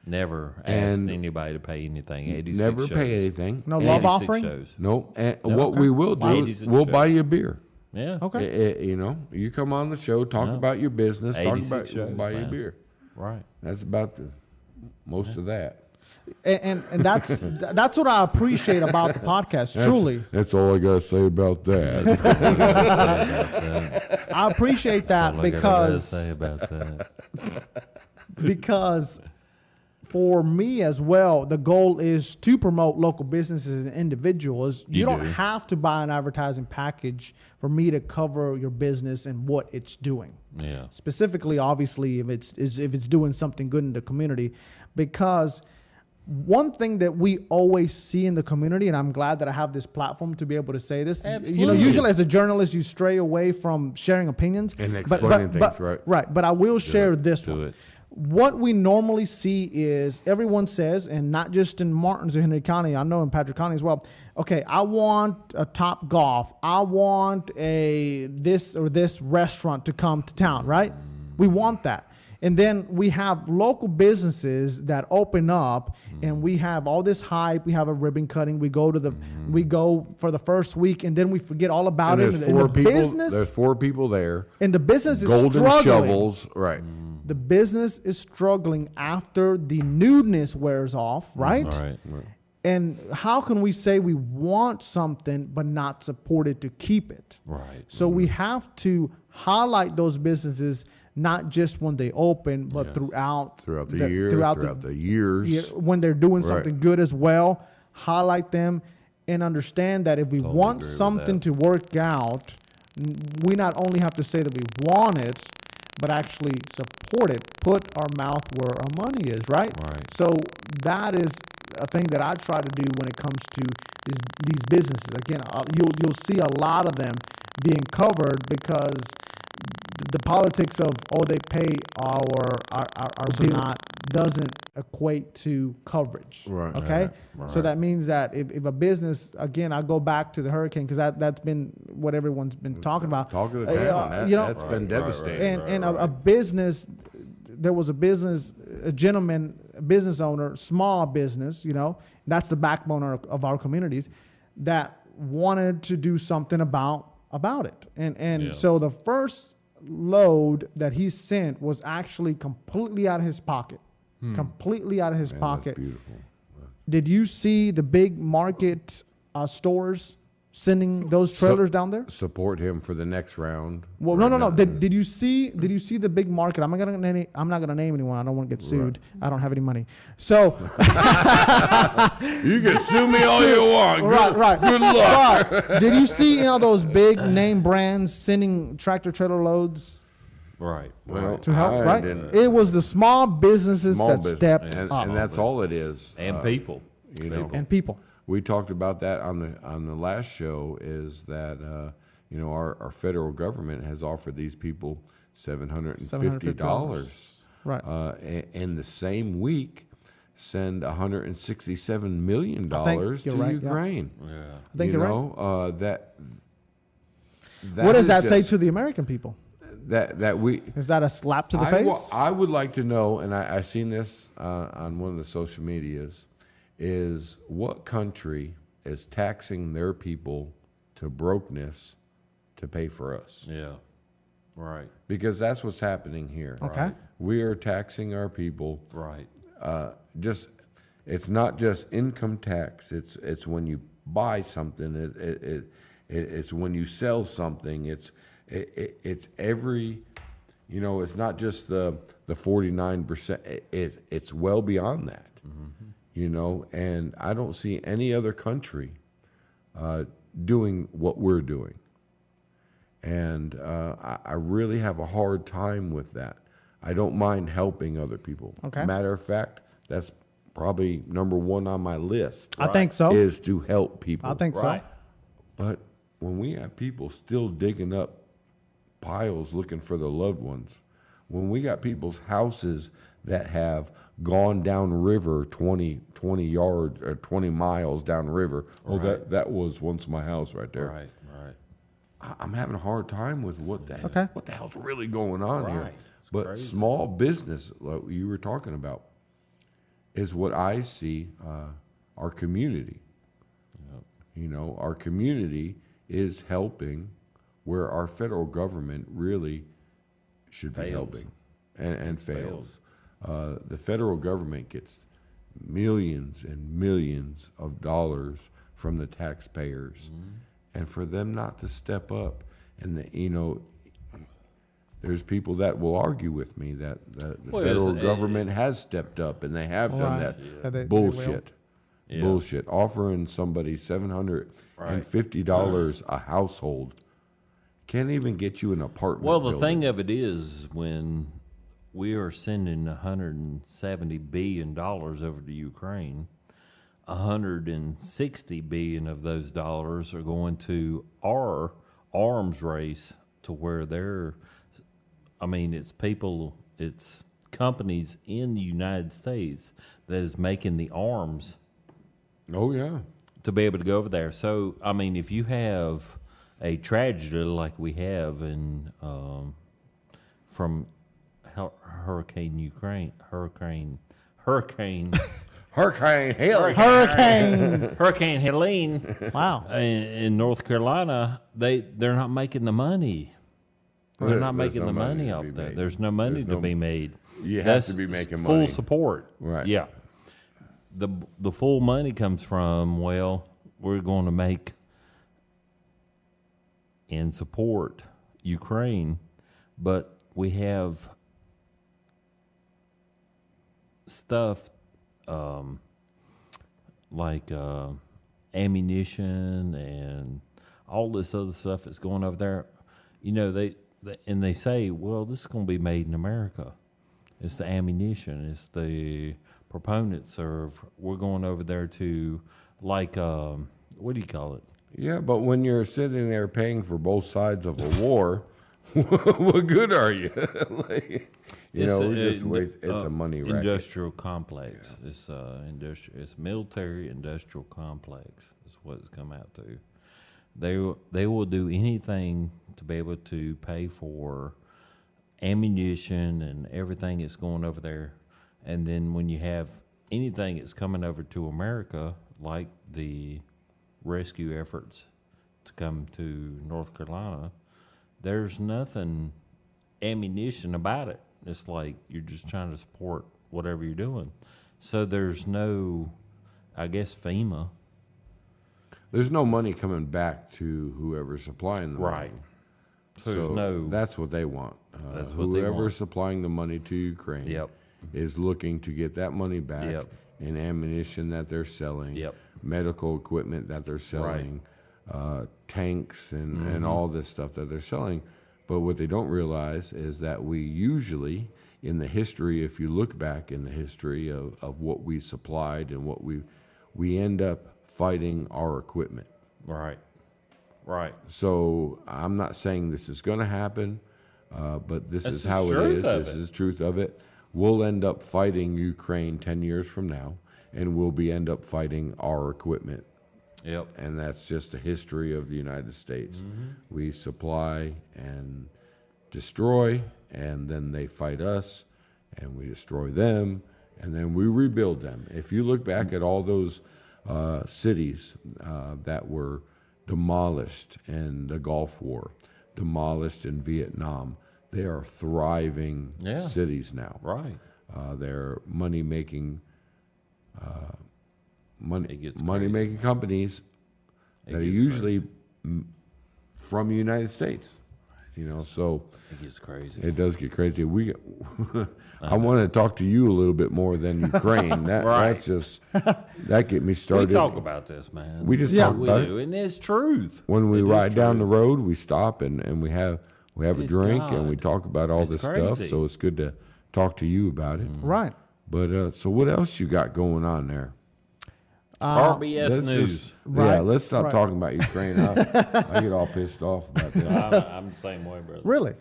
Never asked And anybody to pay anything. 86 Never shows. pay anything. No love 86 offering. shows. Nope. And Yeah, what okay. we will do, 86 we'll shows. buy you a beer. Yeah. Okay. You know, you come on the show, talk about your business, talk 86 about, we'll shows, buy you a man. beer. Right. That's about the most of that. And that's what I appreciate about the podcast. Truly, That's all I gotta say about that. I appreciate that All I gotta because say about that. because for me as well, the goal is to promote local businesses and individuals. You don't do. have to buy an advertising package for me to cover your business and what it's doing. Yeah. Specifically, obviously, if it's doing something good in the community, because one thing that we always see in the community, and I'm glad that I have this platform to be able to say this. You know, Absolutely. usually as a journalist, you stray away from sharing opinions And explaining things, right. Right, but I will share this do one. it. What we normally see is everyone says, and not just in Martins or Henry County, I know in Patrick County as well. Okay, I want a Top Golf. I want this or this restaurant to come to town, right? We want that. And then we have local businesses that open up, and we have all this hype. We have a ribbon cutting. We go for the first week, and then we forget all about And it. there's And four the people. business, There's 4 people there. and the business is Golden struggling. shovels, right? The business is struggling after the newness wears off, right? All right. And how can we say we want something but not support it to keep it? Right. So we have to highlight those businesses not just when they open, but throughout the year, throughout the years. year, when they're doing Right. something good as well. Highlight them and understand that if we Totally want agree with something that. to work out, we not only have to say that we want it, but actually support it. Put our mouth where our money is, right? Right. So that is a thing that I try to do when it comes to these businesses. Again, you'll see a lot of them being covered because the politics of they pay our bill doesn't equate to coverage. Right. Okay. Right. So that means that if a business, again, I go back to the hurricane because that's been what everyone's been talking about. Talk of the town. That's been devastating. And a business, there was a business owner, small business, that's the backbone of our communities, that wanted to do something about it. And so the first load that he sent was actually completely out of his pocket. Completely out of his pocket. That's beautiful. Did you see the big market stores sending those trailers down there? Support him for the next round. Well, no. Did you see the big market? I'm not gonna name anyone. I don't want to get sued. Right. I don't have any money. So you can sue me all you want. Right. Good luck. But did you see those big name brands sending tractor trailer loads? Right. Well, to help, right? It was the small businesses stepped up, and that's all it is. And people, and people. We talked about that on the last show. Is that our federal government has offered these people $750, right? In the same week, send $167 million to Ukraine. Yeah. I think you're right. That what does that say to the American people? That we is that a slap to the face? I would like to know, and I seen this on one of the social medias, is what country is taxing their people to brokenness to pay for us? Yeah, right. Because that's what's happening here. Okay, right? We are taxing our people. Right. It's not just income tax. It's when you buy something. It's when you sell something. It's every, it's not just the 49%. It's well beyond that, and I don't see any other country doing what we're doing. And I really have a hard time with that. I don't mind helping other people. Okay. Matter of fact, that's probably number one on my list. I think so. Is to help people. I think so. But when we have people still digging up piles looking for their loved ones, when we got people's houses that have gone down river 20 yards or 20 miles down river, that was once my house right there. Right. I'm having a hard time with what the hell's really going on here. It's But crazy. Small business, like you were talking about, is what I see our community. Yep. Our community is helping where our federal government really should be helping and fails. The federal government gets millions and millions of dollars from the taxpayers, and for them not to step up, and there's people that will argue with me that the federal government has stepped up and they have done that. They Bullshit. Yeah. Bullshit. Offering somebody $750 a household can't even get you an apartment. Well, the building. thing of it is, when we are sending $170 billion over to Ukraine, $160 billion of those dollars are going to our arms race, to where it's companies in the United States that is making the arms. Oh yeah. To be able to go over there. So, if you have a tragedy like we have from Hurricane Helene. Wow. In North Carolina, they're not making the money. They're not making the money off that. There's no money to be made. You have to be making full money. support. Right. Yeah. The full money comes from, we're going to make and support Ukraine, but we have stuff like ammunition and all this other stuff that's going over there. And they say, well, this is going to be made in America. It's the ammunition, it's the proponents of we're going over there to like what do you call it? Yeah, but when you're sitting there paying for both sides of a war, what good are you? Like, it's a money racket. Industrial complex. Yeah. It's It's military industrial complex. Is what it's come out to. They will do anything to be able to pay for ammunition and everything that's going over there. And then when you have anything that's coming over to America, like the rescue efforts to come to North Carolina, there's nothing ammunition about it. It's like you're just trying to support whatever you're doing. So there's no, I guess, FEMA. There's no money coming back to whoever's supplying the right. money. So that's what they want. That's what they want. Whoever's supplying the money to Ukraine Yep. is looking to get that money back Yep. in ammunition that they're selling, Yep. medical equipment that they're selling, tanks and all this stuff that they're selling. But what they don't realize is that we usually, in the history, if you look back in the history of what we supplied and what we end up fighting our equipment. Right. Right. So I'm not saying this is going to happen, but this That's is the how it truth is. of This it. is the truth of it. We'll end up fighting Ukraine 10 years from now, and we'll end up fighting our equipment. Yep. And that's just the history of the United States. We supply and destroy, and then they fight us, and we destroy them, and then we rebuild them. If you look back at all those cities that were demolished in the Gulf War, demolished in Vietnam, they are thriving cities now. Right. They're money-making It gets money-making companies that are gets usually from the United States. So It gets crazy. it does get crazy. I want to talk to you a little bit more than Ukraine. That's just that get me We started. talk about this, man. We just Yeah. talk We about do, it. and it's truth. When we It is ride down the truth. road, we stop and we have a Good drink and we God. talk about all It's this crazy. stuff. So it's good to talk to you about it. Right. But so what else you got going on there? RBS Let's News. just- Right, let's stop right. talking about Ukraine. I get all pissed off about that. I'm the same way, brother. Really?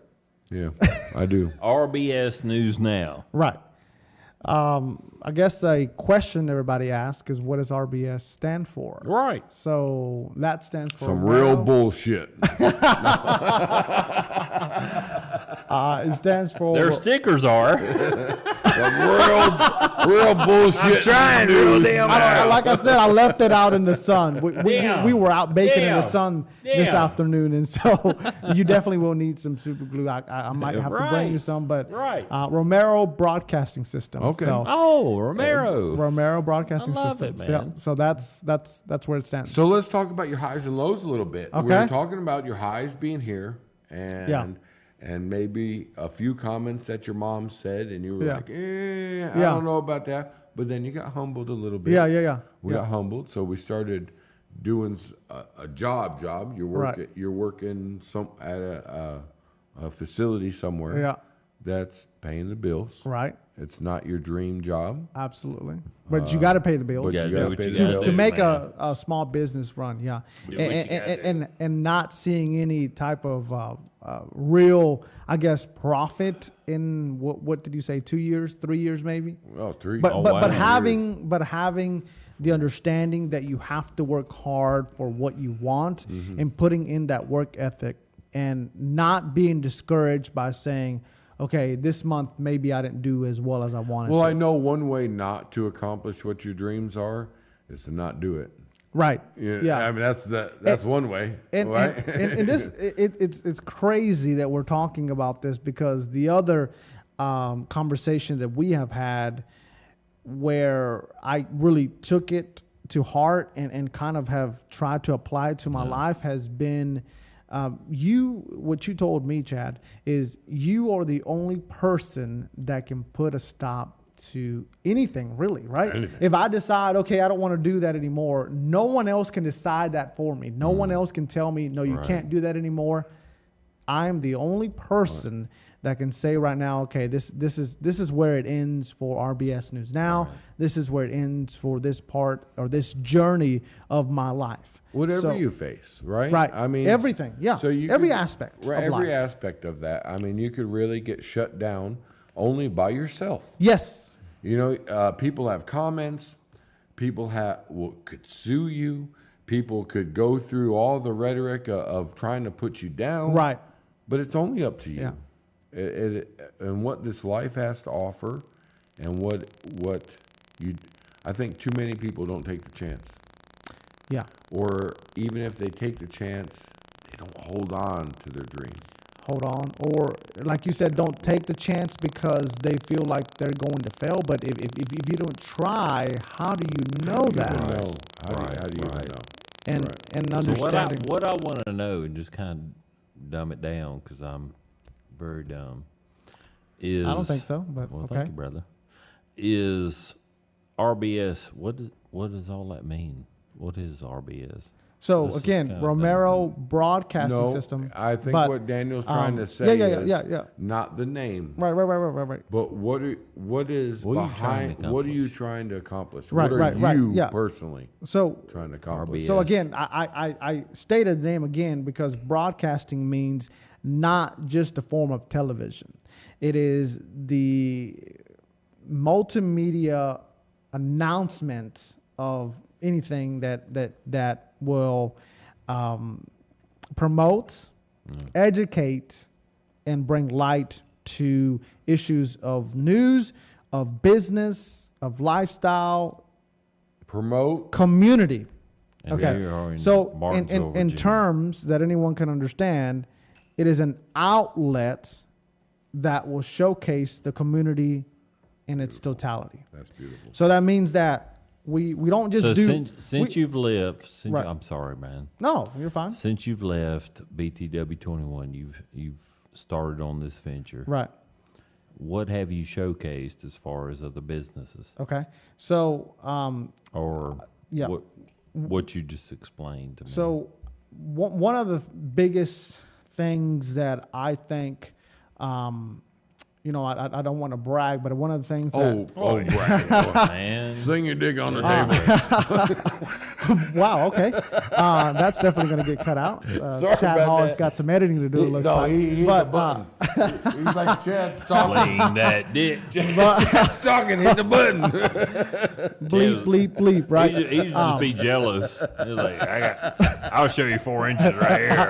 Yeah, I do. RBS News Now. Right. I guess a question everybody asks is, what does RBS stand for? Right. So that stands for Some real Romero. bullshit. It stands for Their stickers are. real bullshit. trying real damn like I said, I left it out in the sun. Damn. We were out baking in the Damn. sun this Damn. afternoon, and so you definitely will need some super glue. I might have to bring Right. you some, but Right. Romero Broadcasting System. Okay. So, Oh, Romero. Romero Broadcasting I love System. it, So, yeah, man. so that's where it stands. So let's talk about your highs and lows a little bit. Okay. We're talking about your highs being here and Yeah. and maybe a few comments that your mom said and you were Yeah. like, I Yeah. don't know about that. But then you got humbled a little bit. Yeah. We got humbled, so we started doing a job. You're working. Right. You're working at a facility somewhere. Yeah. That's paying the bills. Right. It's not your dream job, Absolutely. But you got to pay the bills. but gotta you do got what to pay you the gotta bills. to make man. a small business run, yeah, Do what you gotta and not seeing any type of real, I guess, profit in what did you say, 2 years, 3 years, maybe? Well, three. But Oh, but wow. but having the understanding that you have to work hard for what you want and putting in that work ethic and not being discouraged by saying, okay, this month maybe I didn't do as well as I wanted Well, to. I know one way not to accomplish what your dreams are is to not do it. Right. Yeah, I mean that's one way, right? And this it's crazy that we're talking about this because the other conversation that we have had where I really took it to heart and kind of have tried to apply it to my life has been what you told me, Chad, is you are the only person that can put a stop to anything, really, right? Anything. If I decide, okay, I don't want to do that anymore, no one else can decide that for me. No one else can tell me, no, you Right. can't do that anymore. I'm the only person that can say right now, okay, this is where it ends for RBS News Now. Right. This is where it ends for this part or this journey of my life. Whatever So- you face, right? Right. I mean, everything. Yeah. So you every could- aspect right, of every life. aspect of that. I mean, you could really get shut down only by yourself. Yes. You know, people have comments. People could sue you. People could go through all the rhetoric of trying to put you down. Right. But it's only up to you. Yeah. And what this life has to offer, and what you. I think too many people don't take the chance. Yeah. Or even if they take the chance, they don't hold on to their dream. Hold on. Or like you said, don't take the chance because they feel like they're going to fail. But if you don't try, how do you know that? No. How do you right. know? And Right. and So understanding. what I want to know, and just kind of dumb it down because I'm very dumb, is I don't think so, but well, okay. thank you, brother. Is RBS? What does all that mean? What is RBS? So This is again, kinda Romero Broadcasting No, System. I think but, what Daniel's trying to say is not the name, Right. but what is What are you trying behind? to What are you accomplish? trying to accomplish? Right, what are right, you yeah. personally So trying to accomplish? RBS. So again, I stated the name again because broadcasting means not just a form of television. It is the multimedia announcement of anything that will promote, educate, and bring light to issues of news, of business, of lifestyle, Promote. community. And Okay. we are in So Martinsville, in Virginia. terms that anyone can understand, it is an outlet that will showcase the community in its totality. That's beautiful. So that means that we don't just So do. since we- you've left, Right. I'm sorry, man. No, you're fine. Since you've left BTW 21, you've started on this venture. Right. What have you showcased as far as other businesses, Okay. So or yeah. what you just explained to me? So one of the biggest things that I think, I don't want to brag, but one of the things that Brad. man, Sling your dick on the table. wow, okay, that's definitely going to get cut out. Sorry Chad about Hall has that. got some editing to do. It looks like, he hit but the button. He's like Chad's talking. sling that dick. Chad's talking. Hit the button. bleep, right? He just be jealous. He's like, I'll show you 4 inches right here.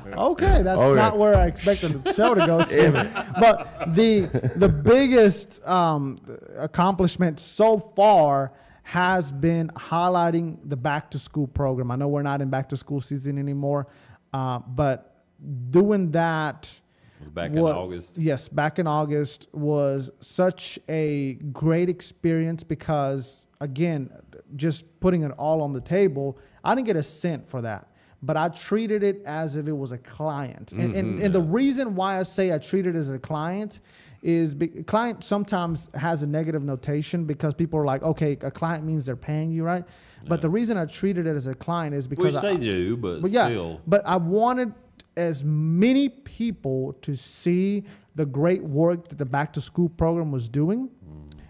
Man. Okay, that's Okay. not where I expected the show to go to. But the biggest accomplishment so far has been highlighting the back to school program. I know we're not in back to school season anymore, but doing that. It was back in August. Yes, back in August was such a great experience because, again, just putting it all on the table, I didn't get a cent for that, but I treated it as if it was a client. And the reason why I say I treat it as a client is client sometimes has a negative notation because people are like, okay, a client means they're paying you, right? Yeah. But the reason I treated it as a client is because Which they do, but yeah, still. but I wanted as many people to see the great work that the back to school program was doing,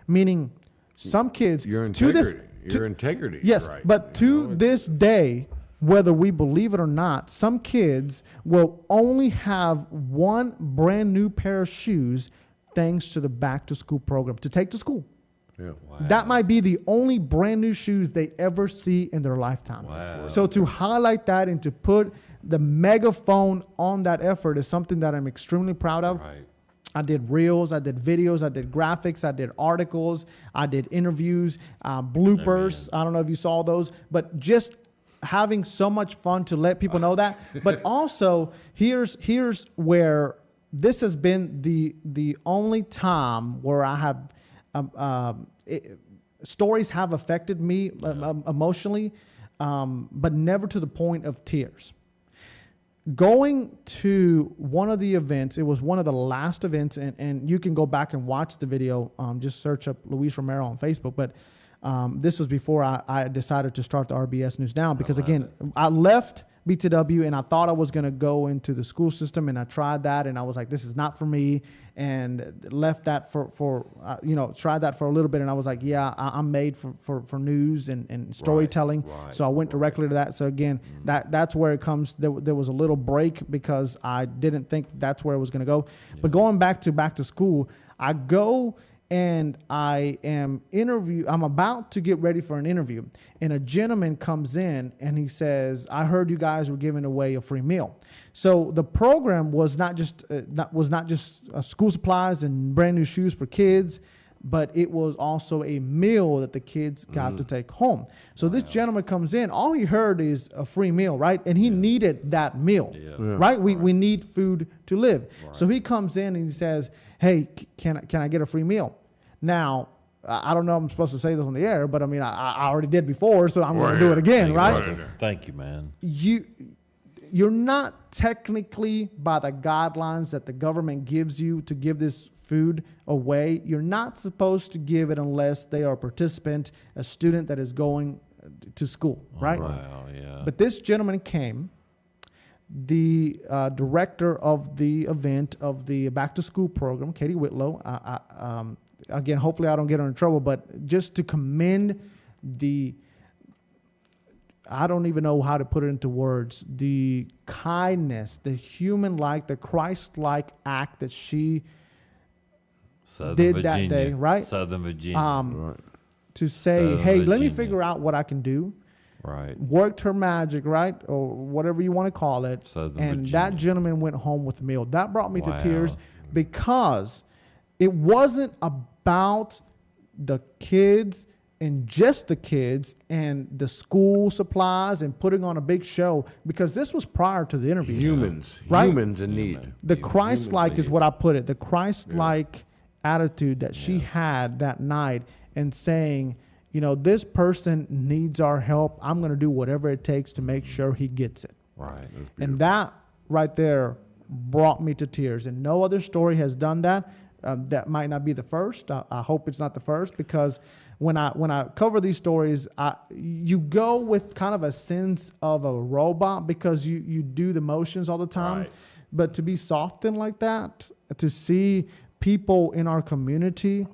meaning some kids Your to integrity. this Your integrity. yes, Right. but to know, this day, whether we believe it or not, some kids will only have one brand new pair of shoes thanks to the back to school program to take to school. Yeah. That might be the only brand new shoes they ever see in their lifetime. Wow. So to highlight that and to put the megaphone on that effort is something that I'm extremely proud of. Right. I did reels, I did videos, I did graphics, I did articles, I did interviews, bloopers. I don't know if you saw those, but just having so much fun to let people know that. But also, here's where this has been the only time where I have stories have affected me emotionally, but never to the point of tears. Going to one of the events, it was one of the last events, and you can go back and watch the video. Just search up Luis Romero on Facebook. But this was before I decided to start the RBS News Now because, again, I left BTW, and I thought I was going to go into the school system, and I tried that, and I was like, this is not for me, and left that for tried that for a little bit, and I was like, yeah, I'm made for news and storytelling. So I went directly to that. So again, that's where it comes. There was a little break because I didn't think that's where it was going to go. But going back to school, I go and I am I'm about to get ready for an interview, and a gentleman comes in and he says, I heard you guys were giving away a free meal. So the program was not just school supplies and brand new shoes for kids, but it was also a meal that the kids got to take home. So this gentleman comes in, all he heard is a free meal, right? And he needed that meal, right? We need food to live. So he comes in and he says, hey, can I get a free meal? Now, I don't know if I'm supposed to say this on the air, but I mean, I already did before, so I'm going to do it again, right? Thank you, man. You're not technically, by the guidelines that the government gives you to give this food away, you're not supposed to give it unless they are a participant, a student that is going to school, right? Wow, yeah. But this gentleman came, the director of the event of the back to school program, Katie Whitlow. Again, hopefully I don't get her in trouble, but just to commend I don't even know how to put it into words, the kindness, the human-like, the Christ-like act that she did that day, right? Southern Virginia. To say, Southern hey, let me Virginia. figure out what I can do. Right. Worked her magic, right? Or whatever you want to call it. Southern and Virginia. that gentleman went home with a meal. That brought me to Wow. tears because it wasn't about the kids and just the kids and the school supplies and putting on a big show, because this was prior to the interview. Humans in need. The Christ-like is what I put it. The Christ-like attitude that she had that night, and saying, this person needs our help. I'm going to do whatever it takes to make sure he gets it. Right. And that right there brought me to tears. And no other story has done that. That might not be the first. I hope it's not the first, because when I cover these stories, you go with kind of a sense of a robot because you do the motions all the time. Right. But to be softened like that, to see people in our community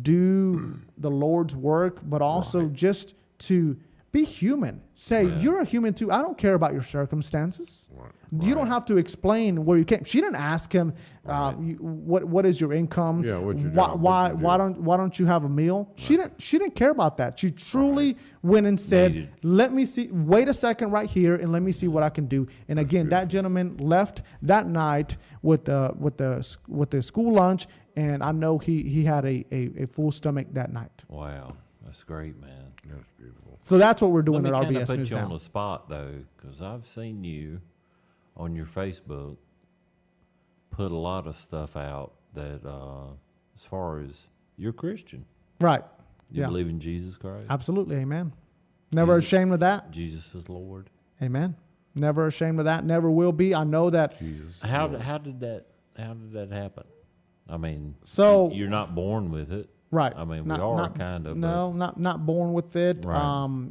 do the Lord's work, but also just to be human. Say, you're a human too. I don't care about your circumstances. You don't have to explain where you came. She didn't ask him, what is your income? Yeah, what's your why, job? why don't you have a meal? She didn't care about that. She truly went and said, let me see, wait a second right here and let me see what I can do. And again, that gentleman left that night with the school lunch, and I know he had a full stomach that night. Wow. That's great, man. That's beautiful. So that's what we're doing Let at me kind RBS of put News you on now. the spot, though, because I've seen you on your Facebook put a lot of stuff out that, as far as you're Christian, Right. you believe in Jesus Christ, Absolutely. Amen. Never ashamed of that. Jesus is Lord. Amen. Never ashamed of that. Never will be. I know that. Jesus. How did that happen? I mean, So- you're not born with it. Right. I mean, we are kind of. No, not born with it. Right.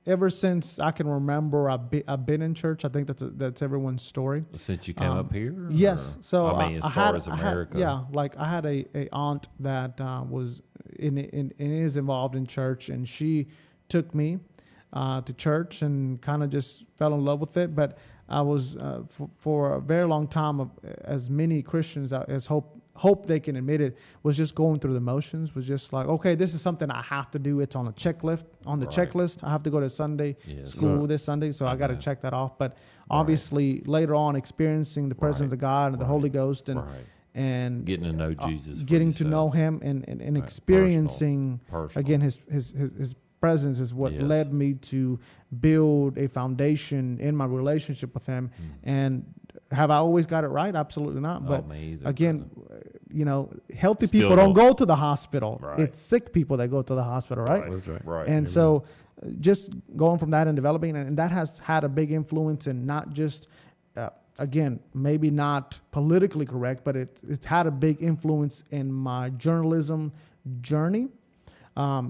Ever since I can remember, I've been in church. I think that's everyone's story. Since you came up here? Yes. Or- So I mean, as far as America. I had a aunt that was is involved in church, and she took me to church and kind of just fell in love with it. But I was for a very long time, as many Christians as hope they can admit it, was just going through the motions. Was just like, okay, this is something I have to do. It's on a checklist. On the checklist, I have to go to Sunday school this Sunday, so I got to check that off. But obviously, later on, experiencing the presence of God and the Holy Ghost, and getting to know Jesus, for getting to know yourself. Him, and experiencing Personal. again His presence is what led me to build a foundation in my relationship with Him. And have I always got it right? Absolutely not. But me either, again, healthy Still people don't don't. go to the hospital. Right. It's sick people that go to the hospital, right? That's right. Right. And so just going from that and developing, and that has had a big influence in not just, again, maybe not politically correct, but it's had a big influence in my journalism journey.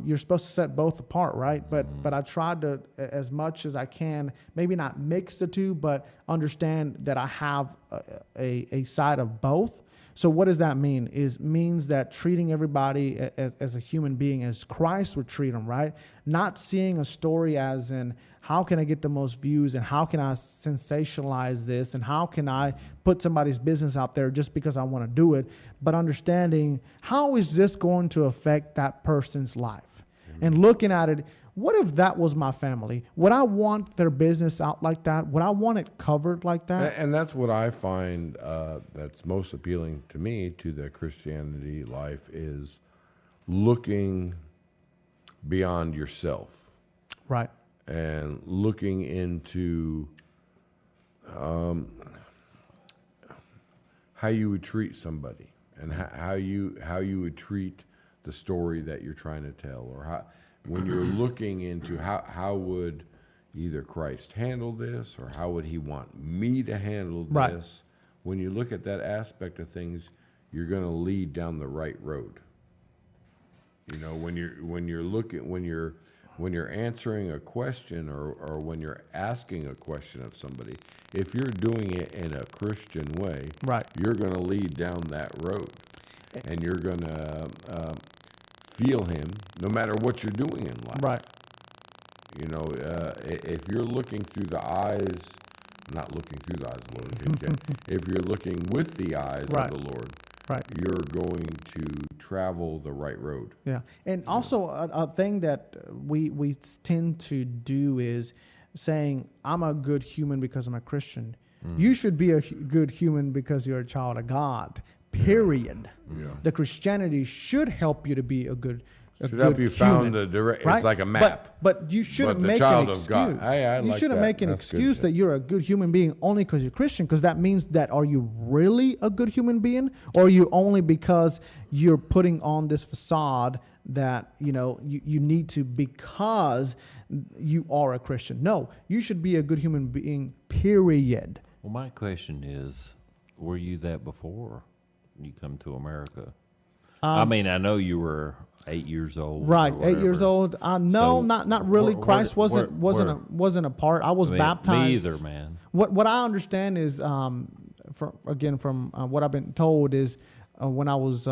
you're supposed to set both apart, right? But I tried to, as much as I can, maybe not mix the two, but understand that I have a side of both. So what does that mean? Means that treating everybody as a human being as Christ would treat them, right? Not seeing a story as in how can I get the most views and how can I sensationalize this and how can I put somebody's business out there just because I want to do it, but understanding how is this going to affect that person's life? And looking at it, what if that was my family? Would I want their business out like that? Would I want it covered like that? And that's what I find that's most appealing to me to the Christianity life is looking beyond yourself. Right. And looking into how you would treat somebody and how you would treat the story that you're trying to tell, or how, when you're looking into how would either Christ handle this or how would he want me to handle this. Right. When you look at that aspect of things, you're going to lead down the right road. You know, when you're answering a question or when you're asking a question of somebody, if you're doing it in a Christian way, right, you're going to lead down that road, and you're going to feel him no matter what you're doing in life. Right. You know, if you're looking through the eyes, not looking through the eyes of the Lord, if you're looking with the eyes right, of the Lord, right, you're going to travel the right road. Yeah. And also a thing that we tend to do is saying, I'm a good human because I'm a Christian. You should be a good human because you're a child of God, period. Yeah. The Christianity should help you to be a good Should help you found the direct. Right? It's like a map. But you shouldn't But the make child an of excuse. God. I You like shouldn't that. make an That's good excuse shit. that you're a good human being only because you're Christian, because that means that are you really a good human being, or are you only because you're putting on this facade that you need to because you are a Christian? No, you should be a good human being, period. Well, my question is, were you that before you come to America? I mean, I know you were 8 years old. Right, or 8 years whatever. old. No, So, not really. where- Christ where- wasn't a part. I was baptized. Me either, man. What I understand is, from what I've been told is, when I was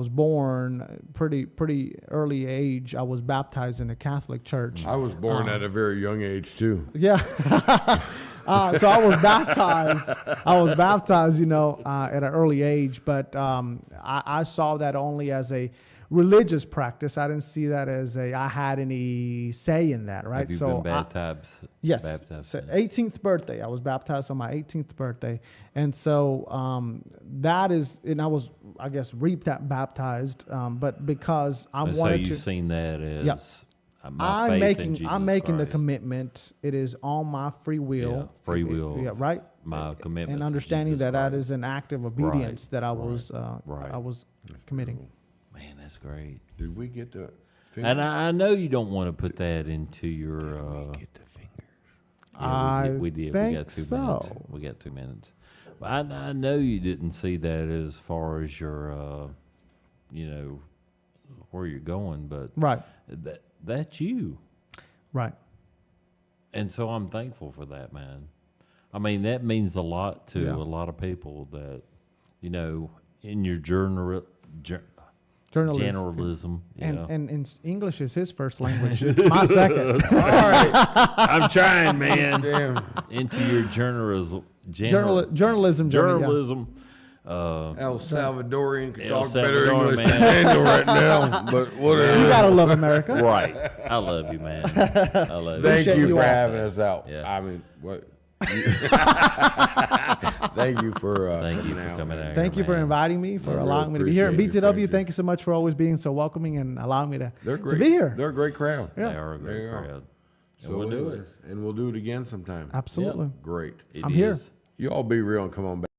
born, pretty early age, I was baptized in the Catholic Church. I was born at a very young age too. Yeah. So I was baptized. At an early age, but I saw that only as a religious practice. I didn't see that as I had any say in that. Right. Have you been baptized? Yes. Baptized. So 18th birthday. I was baptized on my 18th birthday, and so that is, and I was, I guess, baptized, but because I So wanted you've to. seen that as Yep. my faith in Jesus I'm making the Christ. commitment. It is on my free will. Yeah, free will. Yeah, right. My commitment And to understanding Jesus that Christ. is an act of obedience Right, that I right, was right. I was committing. Man, that's great. Did we get the And I know you don't want to put that into your. get the fingers? Yeah, we did. We think got 2 so. minutes. We got 2 minutes. But I know you didn't see that as far as your, where you're going, but Right. that's you. Right. And so I'm thankful for that, man. I mean, that means a lot to Yeah. a lot of people that, in your journalism, And English is his first language. It's my second. All right. I'm trying, man. Damn. Into your journalism. Journalism. journey, yeah. Journalism. El Salvadorian could El talk better Salvador, English man. than Daniel right now, but whatever. You gotta love America. Right. I love you, man. I love you. Thank Appreciate you you for all. having us out. Yeah. I mean, what? Thank you for Thank you for out, coming man. out. Thank you for man. inviting me, for I really allowing me to be here. And appreciate your BTW, friendship. thank you so much for always being so welcoming and allowing me to They're great. to be here. They're a great crowd. They are a They great are. crowd. And So we'll do it. anyways, and we'll do it again sometime. Absolutely. Great. It I'm here. is. You all be real and come on back.